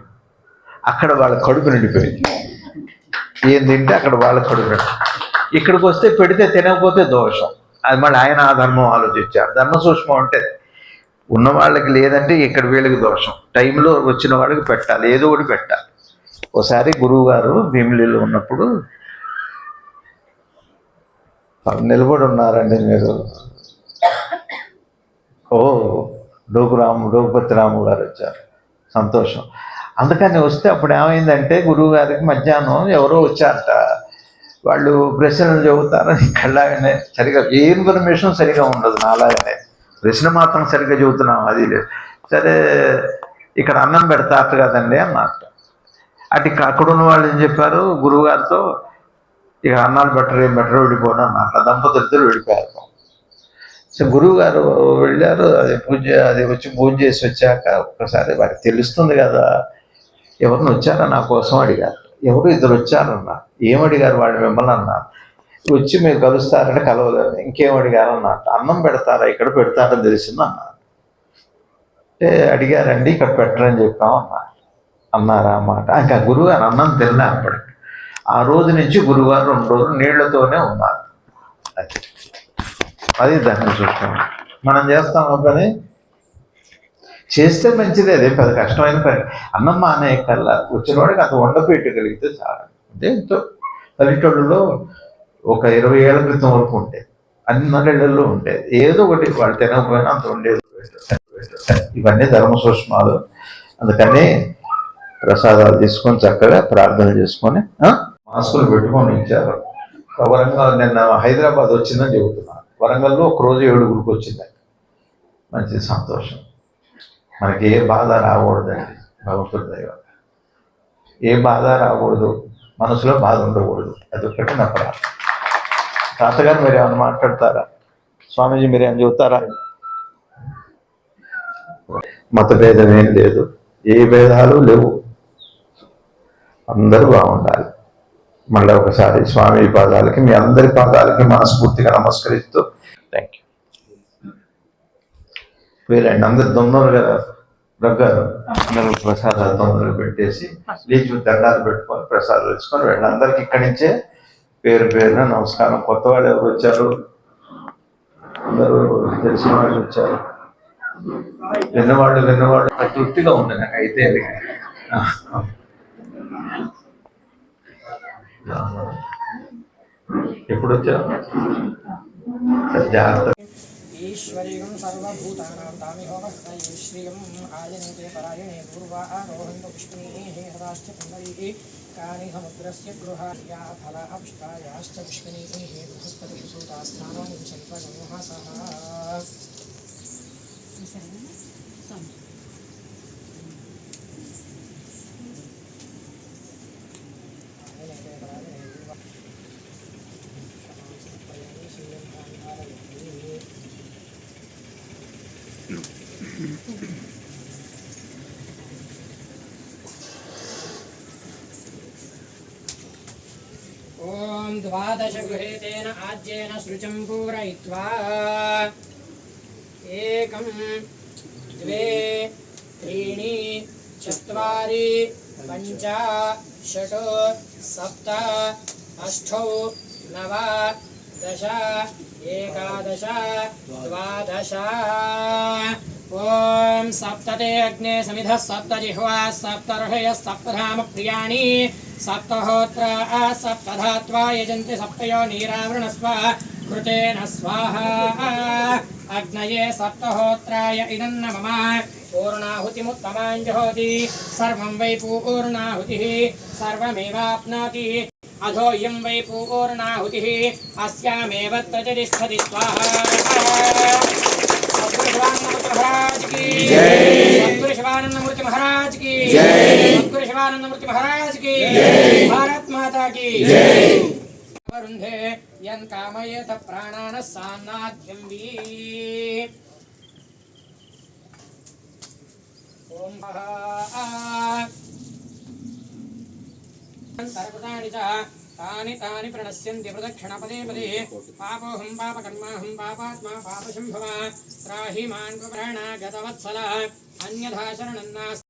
అక్కడ వాళ్ళ కడుపు నిండిపోయింది. ఏం తింటే అక్కడ వాళ్ళ కడుపు నిండి. ఇక్కడికి వస్తే పెడితే తినకపోతే దోషం. అది మళ్ళీ ఆయన ఆ ధర్మం ఆలోచించారు. ధర్మ సూక్ష్మం అంటే ఉన్న వాళ్ళకి లేదంటే ఇక్కడ వీళ్ళకి దోషం. టైంలో వచ్చిన వాళ్ళకి పెట్టాలి, ఏదో ఒకటి పెట్టాలి. ఒకసారి గురువు గారు భీమిలిలో ఉన్నప్పుడు నిలబడి ఉన్నారండి మీరు. డోగుపతి రాము గారు వచ్చారు, సంతోషం. అందుకని వస్తే అప్పుడు ఏమైందంటే గురువు గారికి మధ్యాహ్నం ఎవరో వచ్చారట. వాళ్ళు ప్రశ్నలు చెబుతారని ఇక్కడలాగానే సరిగా ఏ ఇన్ఫర్మేషన్ సరిగా ఉండదు, నాలాగానే ప్రశ్న మాత్రం సరిగ్గా చెబుతున్నాం, అది లేదు. సరే ఇక్కడ అన్నం పెడతారు కదండి అన్నట్టు. అక్కడ ఉన్న వాళ్ళు ఏం చెప్పారు గురువు గారితో, ఇక అన్నాలు ఏం బెటర్ విడిపోవడం అన్నట్టు. దంపతులిద్దరు విడిపోయారు. సో గురువు గారు వెళ్ళారు, అది వచ్చి పూజ చేసి వచ్చాక ఒక్కసారి వారికి తెలుస్తుంది కదా, ఎవరిని వచ్చారా నా కోసం అడిగారు. ఎవరు ఇద్దరు వచ్చారన్నా. ఏమడిగారు వాళ్ళు మిమ్మల్ని అన్నారు. వచ్చి మీరు కలుస్తారంటే కలవలేదు. ఇంకేం అడిగారు అన్నారు. అన్నం పెడతారా, ఇక్కడ పెడతారని తెలిసింది అన్నారు. అంటే అడిగారండి, ఇక్కడ పెట్టరని చెప్పాం అన్నారా అన్నమాట. ఇంకా గురువుగారు అన్నం తిన్నా అప్పటికి. ఆ రోజు నుంచి గురువుగారు 2 రోజులు నీళ్లతోనే ఉన్నారు. అది దాన్ని చూస్తాం. మనం చేస్తాము పని చేస్తే మంచిదే, అదే పెద్ద కష్టమైన పని. అన్నం మానే కల్లా వచ్చిన వాడికి అంత వండపెట్టగలిగితే చాలా. అంటే ఎంతో పల్లెటూళ్ళలో ఒక 20 ఏళ్ల క్రితం వరకు ఉంటాయి, అన్నళ్ళల్లో ఉంటాయి. ఏదో ఒకటి వాళ్ళు తినకపోయినా అంత ఉండేది. ఇవన్నీ ధర్మ సూక్ష్మాలు. అందుకని ప్రసాదాలు తీసుకొని చక్కగా ప్రార్థన చేసుకొని మాస్కులు పెట్టుకొని ఇచ్చారు. వరంగల్ నిన్న హైదరాబాద్ వచ్చిందని చెబుతున్నారు. వరంగల్లో ఒక రోజు 7 వచ్చింది. మంచి సంతోషం. మనకి ఏ బాధ రాకూడదండి. భగవంతుడి దైవం ఏ బాధ రాకూడదు, మనసులో బాధ ఉండకూడదు. అదొక్కటి నా ప్రార్థన. తాతగారు మీరు ఏమైనా మాట్లాడతారా? స్వామీజీ మీరు ఏమైనా చెబుతారా? మత భేదం ఏం లేదు, ఏ భేదాలు లేవు, అందరూ బాగుండాలి. మళ్ళీ ఒకసారి స్వామి పాదాలకి, మీ అందరి పాదాలకి మనస్ఫూర్తిగా నమస్కరిస్తూ థ్యాంక్ యూ. వీరండి అందరు దొంగలు కదా దగ్గర అందరూ ప్రసాదాలు తొందరగా పెట్టేసి లేచి దండాలు పెట్టుకొని ప్రసాదాలు తీసుకొని వెళ్ళండి. అందరికి ఇక్కడి నుంచే పేరు పేరున నమస్కారం. కొత్త వాళ్ళు ఎవరు వచ్చారు? అందరూ తెలిసిన వాళ్ళు వచ్చారు. విన్నవాళ్ళు తృప్తిగా ఉంది నాకు అయితే. ఎప్పుడు వచ్చారు? జాగ్రత్త. ఈశ్వరీయం సర్వభూతానాం తామిహోమస్తై శ్రియం ఆయనేతే పరాయణే పూర్వా ఆరోహంత పుష్పిణీః హృదాశ్చ పుండరీః కాని సముద్రస్య గృహాయ ఫలా పుష్పాయాశ్చ పుష్పిణీః బృహస్పతిః సూతాస్థానాని శల్పగమః సహ. ఓం 12 గృహేతేన ఆజ్యేన శృచం పూరయిత్వా 1 2 3 4 5 6 7 8 9 10 11 12. ఓం సప్తతే అగ్నే సమిధః సప్త జిహ్వాः సప్త ఋషయः సప్తధామ ప్రియాణి సప్తహోత్ర సప్తధాత్వా యజంతి సప్తయో నీరావృణస్వ కృతేన స్వాహా. అగ్నయే సప్తహోత్రాయ ఇదన్న మమ పూర్ణాహుతిముత్తమాంజహోతి సర్వం వై పూర్ణాహుతిః సర్వమేవాప్నోతి అధోయం వై పూర్ణాహుతిః అస్యామేవ ప్రతిష్టతి స్వాహా. महाराज की जय। सद्गुरु शिवानंद मूर्ति महाराज की जय। सद्गुरु शिवानंद मूर्ति महाराज की जय। भारत माता की जय। वरुंधे यन कामयेत प्राणान सान्नाद्यं वी ओम सर्वदानि च तानि तानि प्रणश्यन्ति प्रदक्षिणपदे पदे पापोऽहं पापकर्माहं पापात्मा पापशम्भवा त्राहि मां प्रणागतवत्सला अन्यथा शरणं नास्ति।